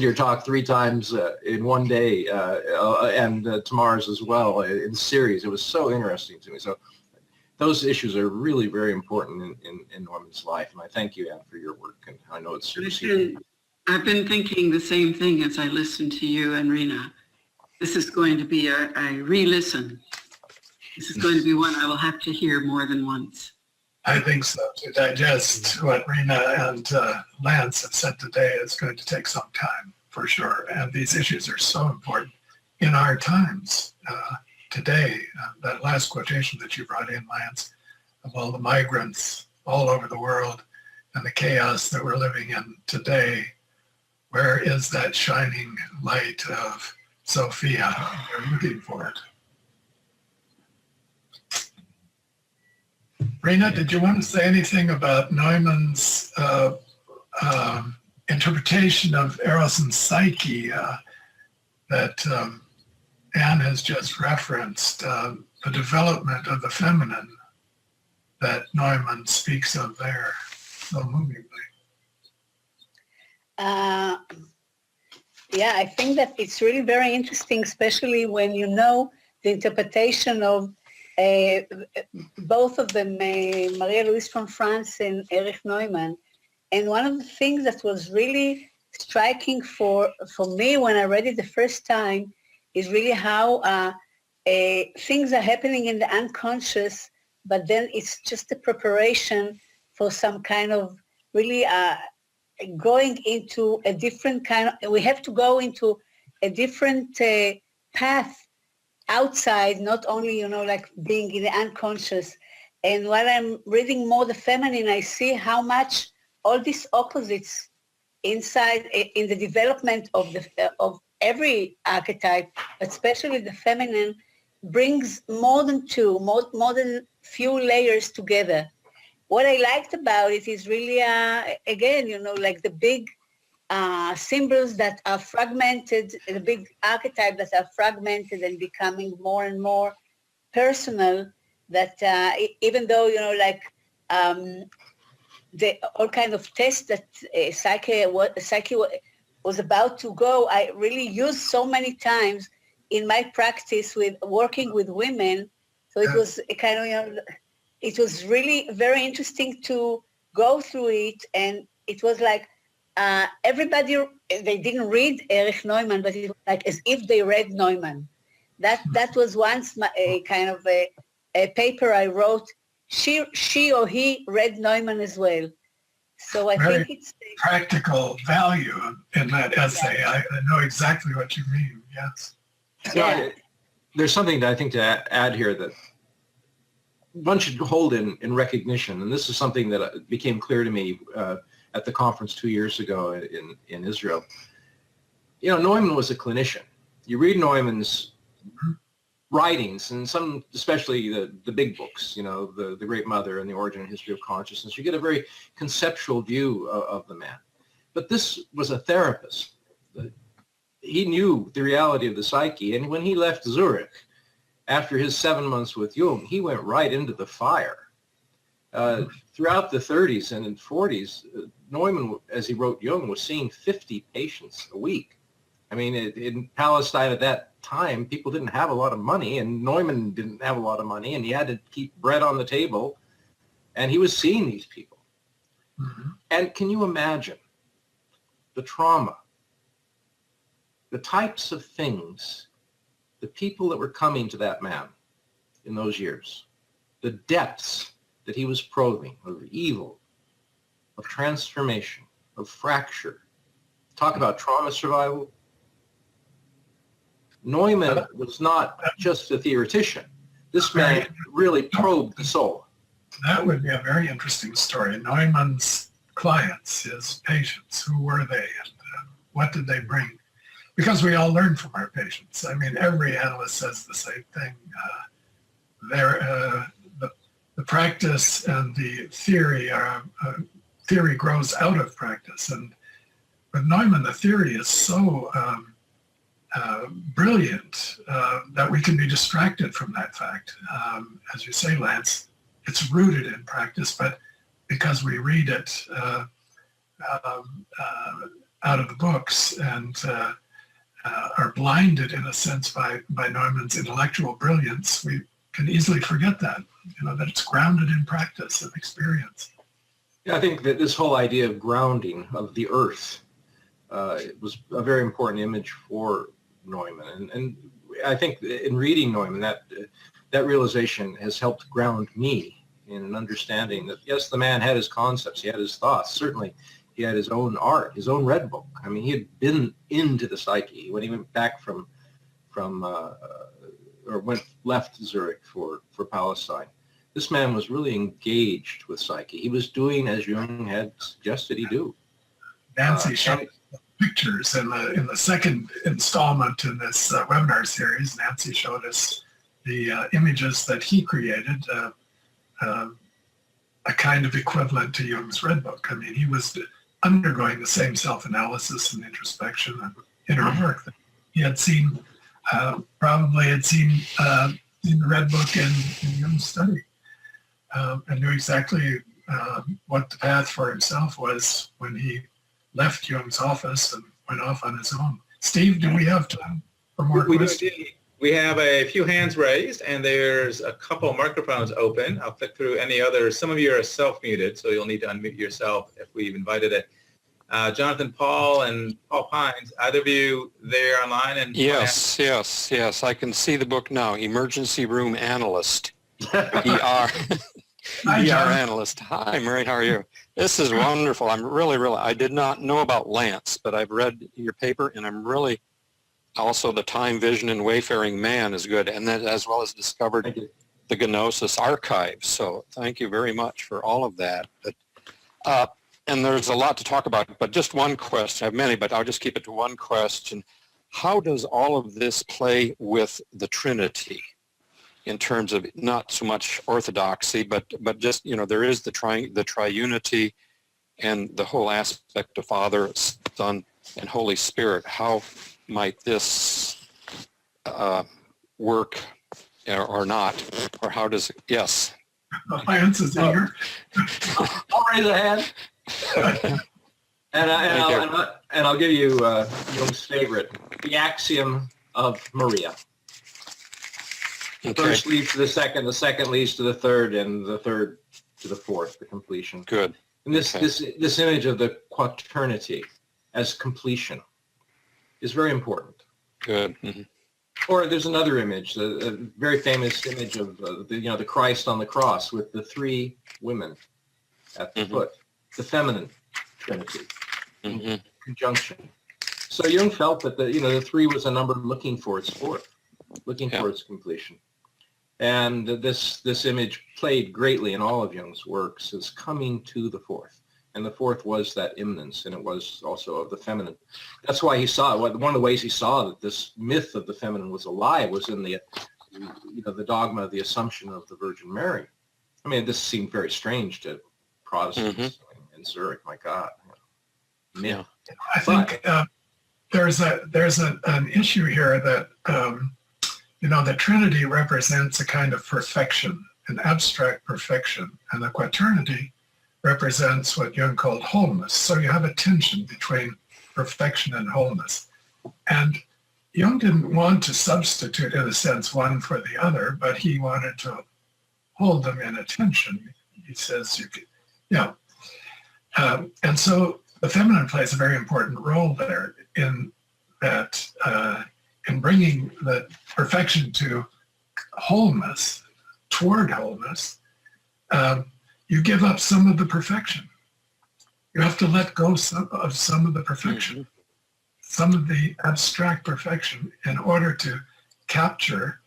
Speaker 5: your talk 3 times in one day, and Tamar's as well in series. It was so interesting to me. So those issues are really very important in Neumann's life, and I thank you, Anne, for your work. And I know it's
Speaker 6: I've been thinking the same thing as I listened to you and Rena. This is going to be a re-listen. This is going to be one I will have to hear more than once.
Speaker 4: I think so. To digest what Rena and Lance have said today is going to take some time, for sure. And these issues are so important in our times. Today, that last quotation that you brought in, Lance, of all the migrants all over the world and the chaos that we're living in today, where is that shining light of Sophia? We're looking for it. Rena, did you want to say anything about Neumann's interpretation of Eros and Psyche that Anne has just referenced, the development of the feminine that Neumann speaks of there so movingly?
Speaker 3: Yeah, I think that it's really very interesting, especially when you know the interpretation of both of them, Marie-Louise from France and Erich Neumann. And one of the things that was really striking for me when I read it the first time is really how things are happening in the unconscious, but then it's just a preparation for some kind of really going into a different kind of, we have to go into a different path outside, not only, like being in the unconscious. And while I'm reading more the feminine, I see how much all these opposites inside in the development of every archetype, especially the feminine, brings more than few layers together. What I liked about it is really, again, like the big symbols that are fragmented, the big archetypes that are fragmented and becoming more and more personal, that even though, the all kind of tests that Psyche was about to go, I really used so many times in my practice with working with women. So it was a kind of, it was really very interesting to go through it. And it was like, everybody, they didn't read Erich Neumann, but it was like as if they read Neumann. That was once a kind of a paper I wrote. She or he read Neumann as well. So I think it's
Speaker 4: practical value in that essay. I know exactly what you mean. Yes.
Speaker 5: Yeah. There's something that I think to add here that one should hold in recognition, and this is something that became clear to me at the conference 2 years ago in Israel. Neumann was a clinician. You read Neumann's writings, and some, especially the big books, the Great Mother and the Origin and History of Consciousness, you get a very conceptual view of the man. But this was a therapist. He knew the reality of the psyche, and when he left Zurich, after his 7 months with Jung, he went right into the fire. Throughout the 30s and 40s, Neumann, as he wrote Jung, was seeing 50 patients a week. I mean, in Palestine at that time, people didn't have a lot of money, and Neumann didn't have a lot of money, and he had to keep bread on the table, and he was seeing these people. Mm-hmm. And can you imagine the trauma, the types of things, the people that were coming to that man in those years, the depths that he was probing of evil, of transformation, of fracture. Talk about trauma survival. Neumann was not just a theoretician. This man really probed the soul.
Speaker 4: That would be a very interesting story. Neumann's clients, his patients, who were they and what did they bring? Because we all learn from our patients. I mean, every analyst says the same thing. The practice and the theory theory grows out of practice. And with Neumann, the theory is so brilliant that we can be distracted from that fact. As you say, Lance, it's rooted in practice, but because we read it out of the books and are blinded in a sense by Neumann's intellectual brilliance, we can easily forget that, that it's grounded in practice and experience.
Speaker 5: Yeah, I think that this whole idea of grounding of the earth was a very important image for Neumann. And I think in reading Neumann, that realization has helped ground me in an understanding that, yes, the man had his concepts, he had his thoughts. Certainly, he had his own art, his own red book. I mean, he had been into the psyche when he went back left Zurich for Palestine. This man was really engaged with psyche. He was doing as Jung had suggested he do.
Speaker 4: Nancy showed pictures in the second installment in this webinar series. Nancy showed us the images that he created, a kind of equivalent to Jung's Red Book. I mean, he was undergoing the same self-analysis and introspection and inner work that he had seen, probably had seen in the Red Book in Jung's study, and knew exactly what the path for himself was when he left Jung's office and went off on his own. Steve, do we have time for more questions?
Speaker 1: We have a few hands raised, and there's a couple microphones open. I'll click through any others. Some of you are self-muted, so you'll need to unmute yourself if we've invited it. Jonathan Paul and Paul Pines, either of you there online? And
Speaker 7: Yes. I can see the book now. Emergency Room Analyst. ER analyst. Hi, Murray. How are you? This is wonderful. I'm really, I did not know about Lance, but I've read your paper, and I'm really also the Time, Vision, and Wayfaring Man is good, and then as well as discovered the Gnosis archives. So thank you very much for all of that. But, and there's a lot to talk about, but just one question. I have many, but I'll just keep it to one question. How does all of this play with the Trinity in terms of not so much orthodoxy, but just, there is the triunity and the whole aspect of Father, Son, and Holy Spirit. How might this work or not? Or how does it? Yes.
Speaker 4: Lance is here.
Speaker 5: I'll raise a hand. and I'll give you Jung's favorite, the axiom of Maria. The first leads to the second leads to the third, and the third to the fourth, the completion.
Speaker 7: Good.
Speaker 5: And this image of the quaternity as completion is very important.
Speaker 7: Good. Mm-hmm.
Speaker 5: Or there's another image, a very famous image of the Christ on the cross with the three women at the foot, the feminine trinity, in conjunction. So Jung felt that the three was a number looking for its fourth, looking for its completion. And this image played greatly in all of Jung's works as coming to the fourth. And the fourth was that immanence, and it was also of the feminine. That's why he saw, one of the ways he saw that this myth of the feminine was alive was in the the dogma, the assumption of the Virgin Mary. I mean, this seemed very strange to Protestants in Zurich. My God,
Speaker 7: Yeah.
Speaker 4: I think there's an issue here that the Trinity represents a kind of perfection, an abstract perfection, and the Quaternity represents what Jung called wholeness. So you have a tension between perfection and wholeness. And Jung didn't want to substitute, in a sense, one for the other, but he wanted to hold them in a tension. He says you could, and so the feminine plays a very important role there in that, in bringing the perfection to wholeness, toward wholeness. You give up some of the perfection. You have to let go of some of the perfection, some of the abstract perfection, in order to capture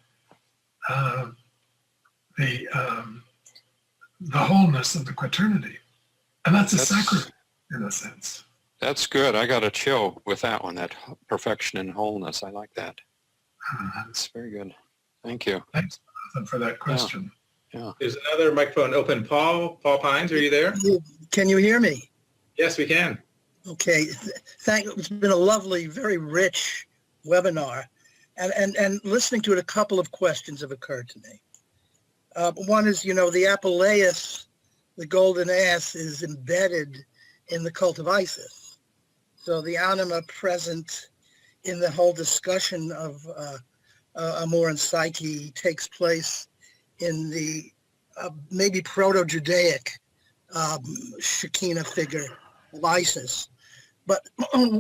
Speaker 4: the wholeness of the Quaternity. And that's a sacrifice, in a sense.
Speaker 7: That's good. I got a chill with that one, that perfection and wholeness. I like that. That's very good. Thank you.
Speaker 4: Thanks, Jonathan, for that question.
Speaker 7: Yeah.
Speaker 1: There's another microphone open. Paul Pines, are you there?
Speaker 8: Can you hear me?
Speaker 1: Yes, we can.
Speaker 8: Okay. It's been a lovely, very rich webinar. And listening to it, a couple of questions have occurred to me. One is, the Apuleius, the golden ass, is embedded in the cult of Isis. So the anima present in the whole discussion of Amor and Psyche takes place in the maybe proto-Judaic Shekinah figure of Isis. But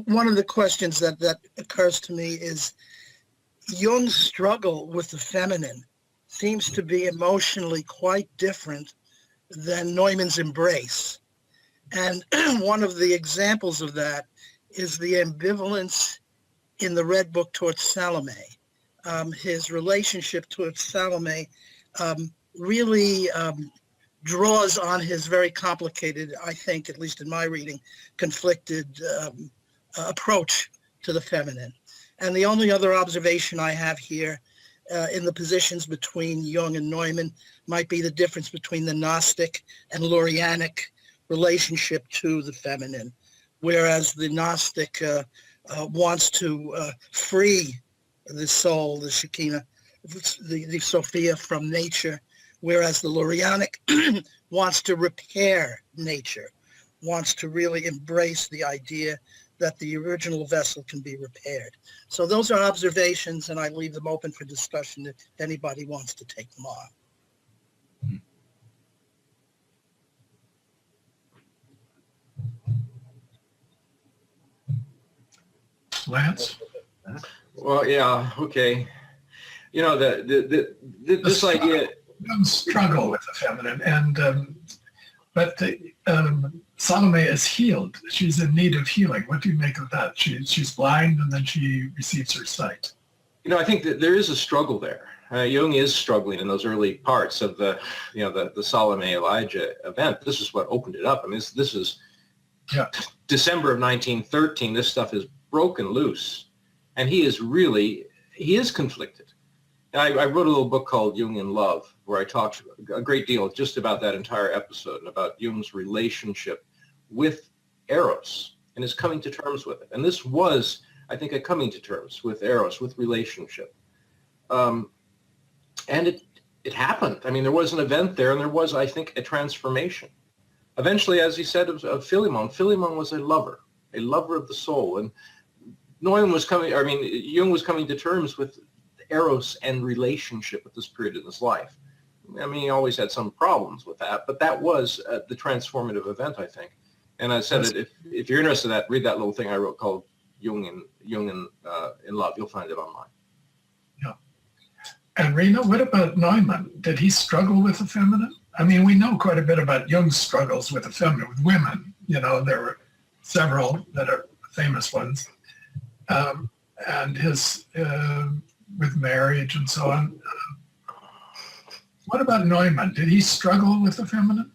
Speaker 8: one of the questions that occurs to me is Jung's struggle with the feminine seems to be emotionally quite different than Neumann's embrace. And one of the examples of that is the ambivalence in the Red Book towards Salome. His relationship towards Salome really draws on his very complicated, I think, at least in my reading, conflicted approach to the feminine. And the only other observation I have here in the positions between Jung and Neumann might be the difference between the Gnostic and Lurianic relationship to the feminine, whereas the Gnostic wants to free the soul, the Shekinah, the Sophia from nature, whereas the Lurianic wants to repair nature, wants to really embrace the idea that the original vessel can be repaired. So those are observations, and I leave them open for discussion if anybody wants to take them on.
Speaker 4: Lance?
Speaker 5: Well, yeah, okay. This idea.
Speaker 4: Struggle with the feminine, and but Salome is healed. She's in need of healing. What do you make of that? She's blind, and then she receives her sight.
Speaker 5: I think that there is a struggle there. Jung is struggling in those early parts of the Salome Elijah event. This is what opened it up. I mean, this is December of 1913. This stuff is broken loose, and he is conflicted. I wrote a little book called Jung in Love, where I talked a great deal just about that entire episode and about Jung's relationship with Eros and his coming to terms with it. And this was, I think, a coming to terms with Eros, with relationship. And it happened. I mean, there was an event there, and there was, I think, a transformation. Eventually, as he said of Philemon was a lover of the soul. And Jung was coming to terms with Eros and relationship at this period in his life. I mean, he always had some problems with that, but that was the transformative event, I think. And I said that if you're interested in that, read that little thing I wrote called Jung in Love. You'll find it online.
Speaker 4: Yeah. And Rena, what about Neumann? Did he struggle with the feminine? I mean, we know quite a bit about Jung's struggles with the feminine, with women. There were several that are famous ones. And his... with marriage and so on. What about Neumann? Did he struggle with the feminine?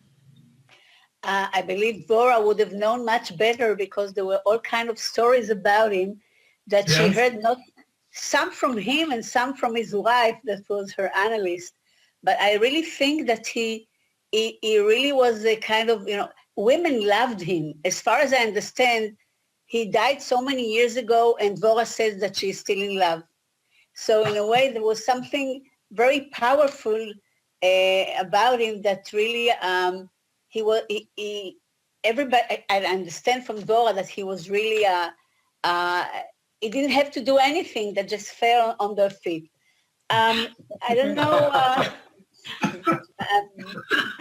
Speaker 3: I believe Dora would have known much better, because there were all kind of stories about him that she heard not some from him and some from his wife that was her analyst. But I really think that he really was a kind of, women loved him. As far as I understand, he died so many years ago, and Dvorah says that she's still in love. So in a way, there was something very powerful about him that really everybody, I understand from Dvorah that he was really, he didn't have to do anything, that just fell on their feet. I don't know,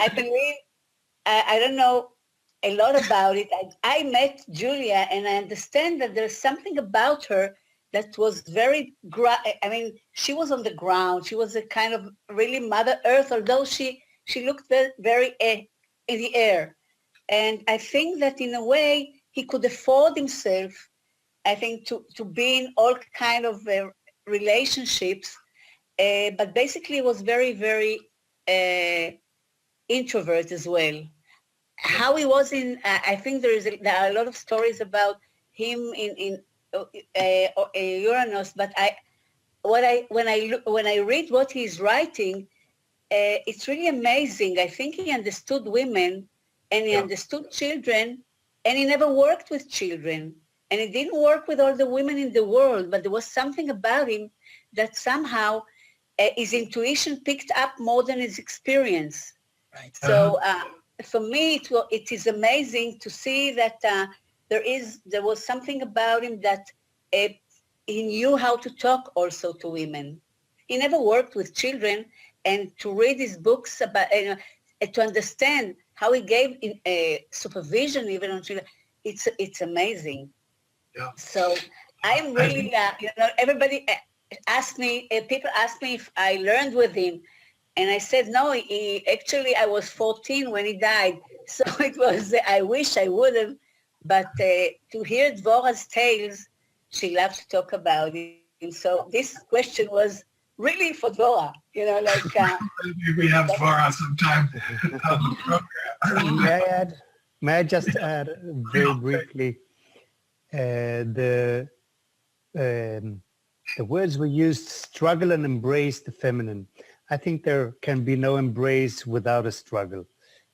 Speaker 3: I can read, I don't know a lot about it. I met Julia, and I understand that there's something about her that was very, she was on the ground. She was a kind of really Mother Earth, although she looked very in the air. And I think that in a way, he could afford himself, I think, to be in all kind of relationships, but basically was very, very introvert as well. How he was I think there are a lot of stories about him in Uranus, but when I read what he's writing, it's really amazing. I think he understood women, and he understood children, and he never worked with children, and he didn't work with all the women in the world, but there was something about him that somehow his intuition picked up more than his experience.
Speaker 8: Right.
Speaker 3: So for me, it is amazing to see that there was something about him that he knew how to talk also to women. He never worked with children, and to read his books about, to understand how he gave supervision even on children, it's amazing.
Speaker 4: Yeah.
Speaker 3: So I'm really, everybody asked me, people asked me if I learned with him. And I said, no, actually, I was 14 when he died. So it was, I wish I would have, but to hear Dvorah's tales, she loves to talk about it. And so this question was really for Dvorah,
Speaker 4: Maybe we have Dvorah sometime on the program.
Speaker 2: May I just add very briefly, the words were used, struggle and embrace the feminine. I think there can be no embrace without a struggle.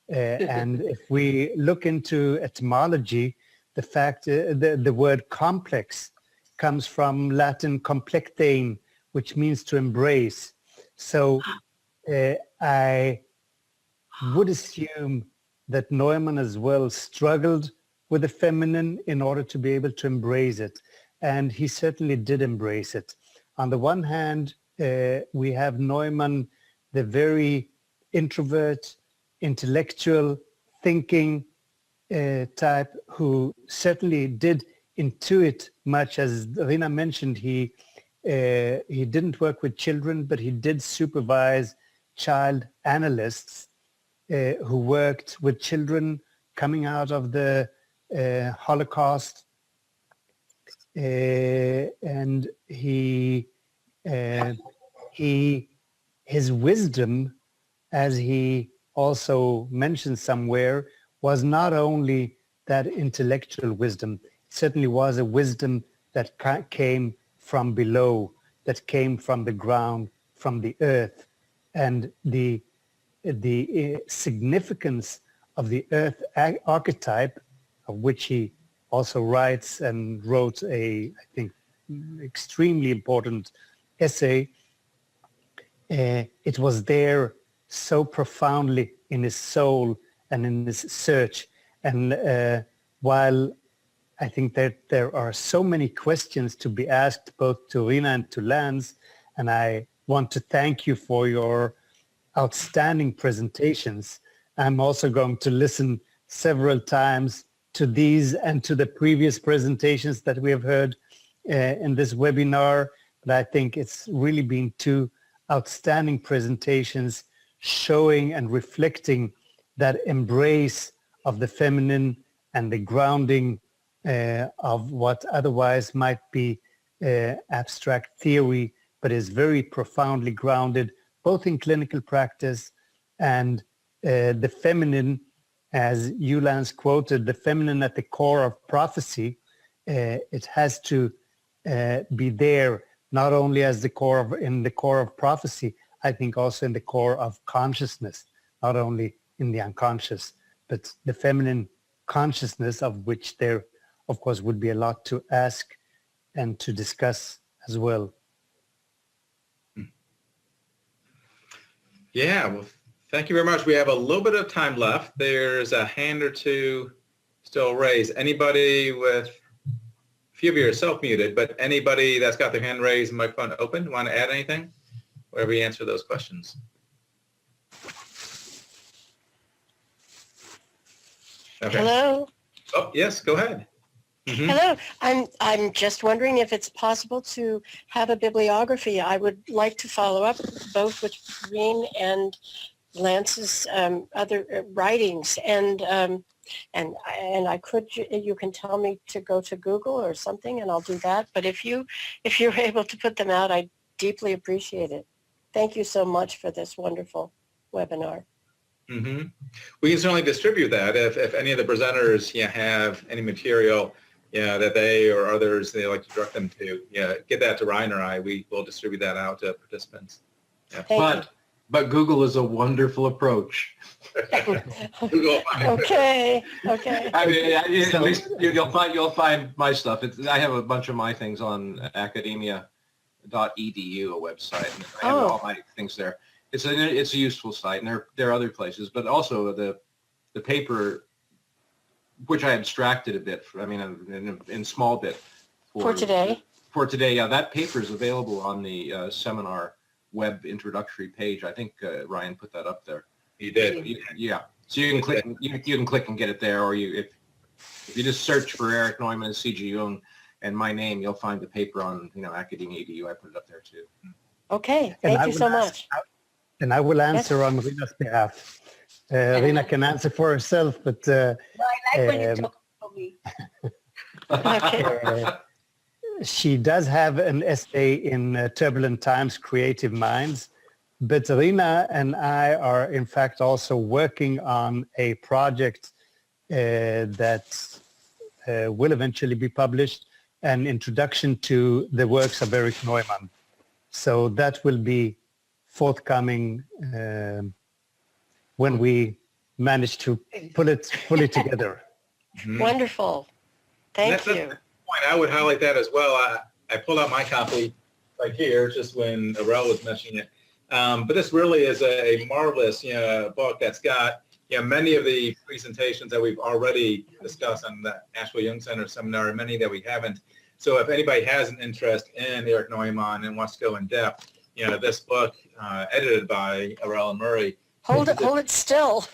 Speaker 2: And if we look into etymology, the fact, the word complex comes from Latin complectein, which means to embrace. So I would assume that Neumann as well struggled with the feminine in order to be able to embrace it. And he certainly did embrace it. On the one hand, we have Neumann, the very introvert, intellectual, thinking type, who certainly did intuit much. As Rina mentioned, he didn't work with children, but he did supervise child analysts who worked with children coming out of the Holocaust. And his wisdom, as he also mentioned somewhere, was not only that intellectual wisdom. It certainly was a wisdom that came from below, that came from the ground, from the earth. And the significance of the earth archetype, of which he also writes and wrote I think, extremely important essay. It was there so profoundly in his soul and in his search. And while I think that there are so many questions to be asked both to Rina and to Lance, and I want to thank you for your outstanding presentations. I'm also going to listen several times to these and to the previous presentations that we have heard in this webinar. But I think it's really been two outstanding presentations showing and reflecting that embrace of the feminine and the grounding of what otherwise might be abstract theory, but is very profoundly grounded both in clinical practice and the feminine, as Lance quoted, the feminine at the core of prophecy. It has to be there not only as the core of, in the core of prophecy, I think also in the core of consciousness, not only in the unconscious, but the feminine consciousness, of which there, of course, would be a lot to ask and to discuss as well.
Speaker 1: Yeah, well, thank you very much. We have a little bit of time left. There's a hand or two still raised. Anybody with, a few of you are self-muted, but anybody that's got their hand raised and microphone open, want to add anything? Wherever you answer those questions. Okay.
Speaker 9: Hello.
Speaker 1: Oh, yes, go ahead. Mhm.
Speaker 9: Hello. I'm just wondering if it's possible to have a bibliography. I would like to follow up both with Reen and Lance's other writings, and I could, you can tell me to go to Google or something, and I'll do that. But if you're able to put them out, I deeply appreciate it. Thank you so much for this wonderful webinar.
Speaker 1: Mm-hmm. We can certainly distribute that if any of the presenters have any material that they or others they like to direct them to. Get that to Ryan or I. We will distribute that out to participants.
Speaker 5: But Google is a wonderful approach.
Speaker 1: Google.
Speaker 9: Okay.
Speaker 5: I mean, at least you'll find my stuff. I have a bunch of my things on academia.edu, a website, and I have all my things there. It's a useful site, and there are other places, but also the paper, which I abstracted a bit. In small bit
Speaker 9: For today.
Speaker 5: For today, yeah, that paper is available on the seminar web introductory page. I think Ryan put that up there.
Speaker 1: You did.
Speaker 5: Yeah, so you can click. You can click and get it there, or if you just search for Erich Neumann and C.G. Jung and my name, you'll find the paper on academia.edu. I put it up there too.
Speaker 9: Okay, thank you so much.
Speaker 2: And I will answer on Rina's behalf. Rina can answer for herself, but
Speaker 3: No, I like when you talk for me.
Speaker 9: Okay.
Speaker 2: She does have an essay in Turbulent Times, Creative Minds, but Rina and I are in fact also working on a project that will eventually be published, an introduction to the works of Erich Neumann. So that will be forthcoming when we manage to pull it fully together.
Speaker 9: Wonderful. Thank you.
Speaker 1: Point. I would highlight that as well. I pulled out my copy right here just when Arel was mentioning it. But this really is a marvelous book that's got many of the presentations that we've already discussed on the Asheville Young Center seminar, and many that we haven't. So if anybody has an interest in Erich Neumann and wants to go in depth, this book, edited by Arel and Murray.
Speaker 9: Hold it still.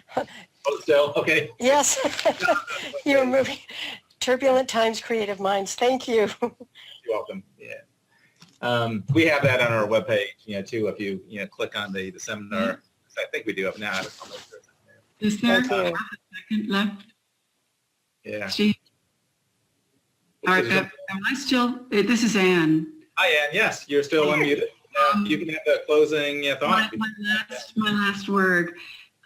Speaker 1: Hold it still? Okay.
Speaker 9: Yes. You're moving. Turbulent Times, Creative Minds. Thank you.
Speaker 1: You're welcome. Yeah. We have that on our webpage, too, if you click on the seminar. I think we do have now.
Speaker 6: Is there a second left?
Speaker 1: Yeah.
Speaker 6: Steve? All right, am I still, this is Anne.
Speaker 1: Hi, Ann. Yes, you're still unmuted. You can have the closing thought.
Speaker 6: My last word.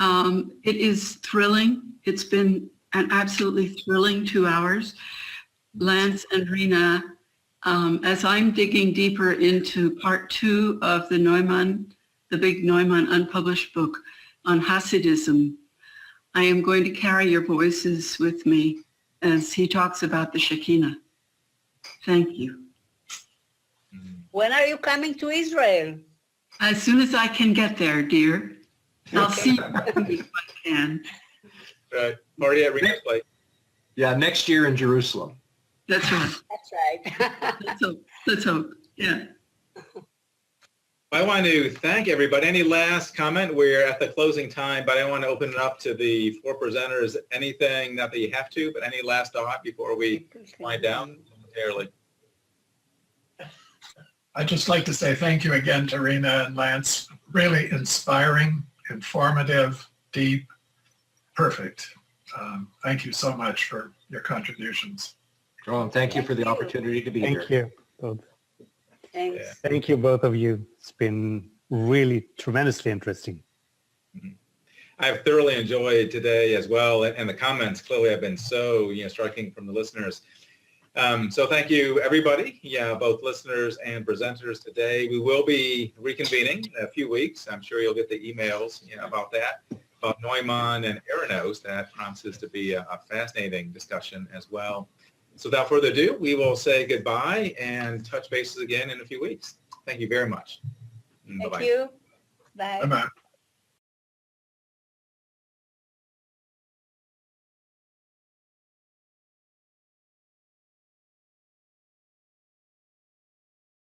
Speaker 6: It is thrilling. It's been an absolutely thrilling 2 hours. Lance and Rina, as I'm digging deeper into part 2 of the Neumann, the big Neumann unpublished book on Hasidism, I am going to carry your voices with me as he talks about the Shekinah. Thank you.
Speaker 3: When are you coming to Israel?
Speaker 6: As soon as I can get there, dear. I'll see you if I can.
Speaker 1: Right. Already at Rena's place.
Speaker 5: Yeah, next year in Jerusalem.
Speaker 6: That's right.
Speaker 3: That's right.
Speaker 6: Let's hope. Yeah.
Speaker 1: I want to thank everybody. Any last comment? We're at the closing time, but I want to open it up to the 4 presenters. Anything, not that you have to, but any last thought before we wind down momentarily?
Speaker 4: I'd just like to say thank you again to Rina and Lance. Really inspiring, informative, deep, perfect. Thank you so much for your contributions.
Speaker 5: John, thank you for the opportunity to be here.
Speaker 2: Thank you both.
Speaker 3: Thanks.
Speaker 2: Thank you, both of you. It's been really tremendously interesting.
Speaker 1: I've thoroughly enjoyed today as well, and the comments clearly have been so striking from the listeners. So thank you, everybody. Yeah, both listeners and presenters today. We will be reconvening in a few weeks. I'm sure you'll get the emails about that, about Neumann and Eranos. That promises to be a fascinating discussion as well. So without further ado, we will say goodbye and touch bases again in a few weeks. Thank you very much.
Speaker 3: Thank you. Bye.
Speaker 4: Bye-bye.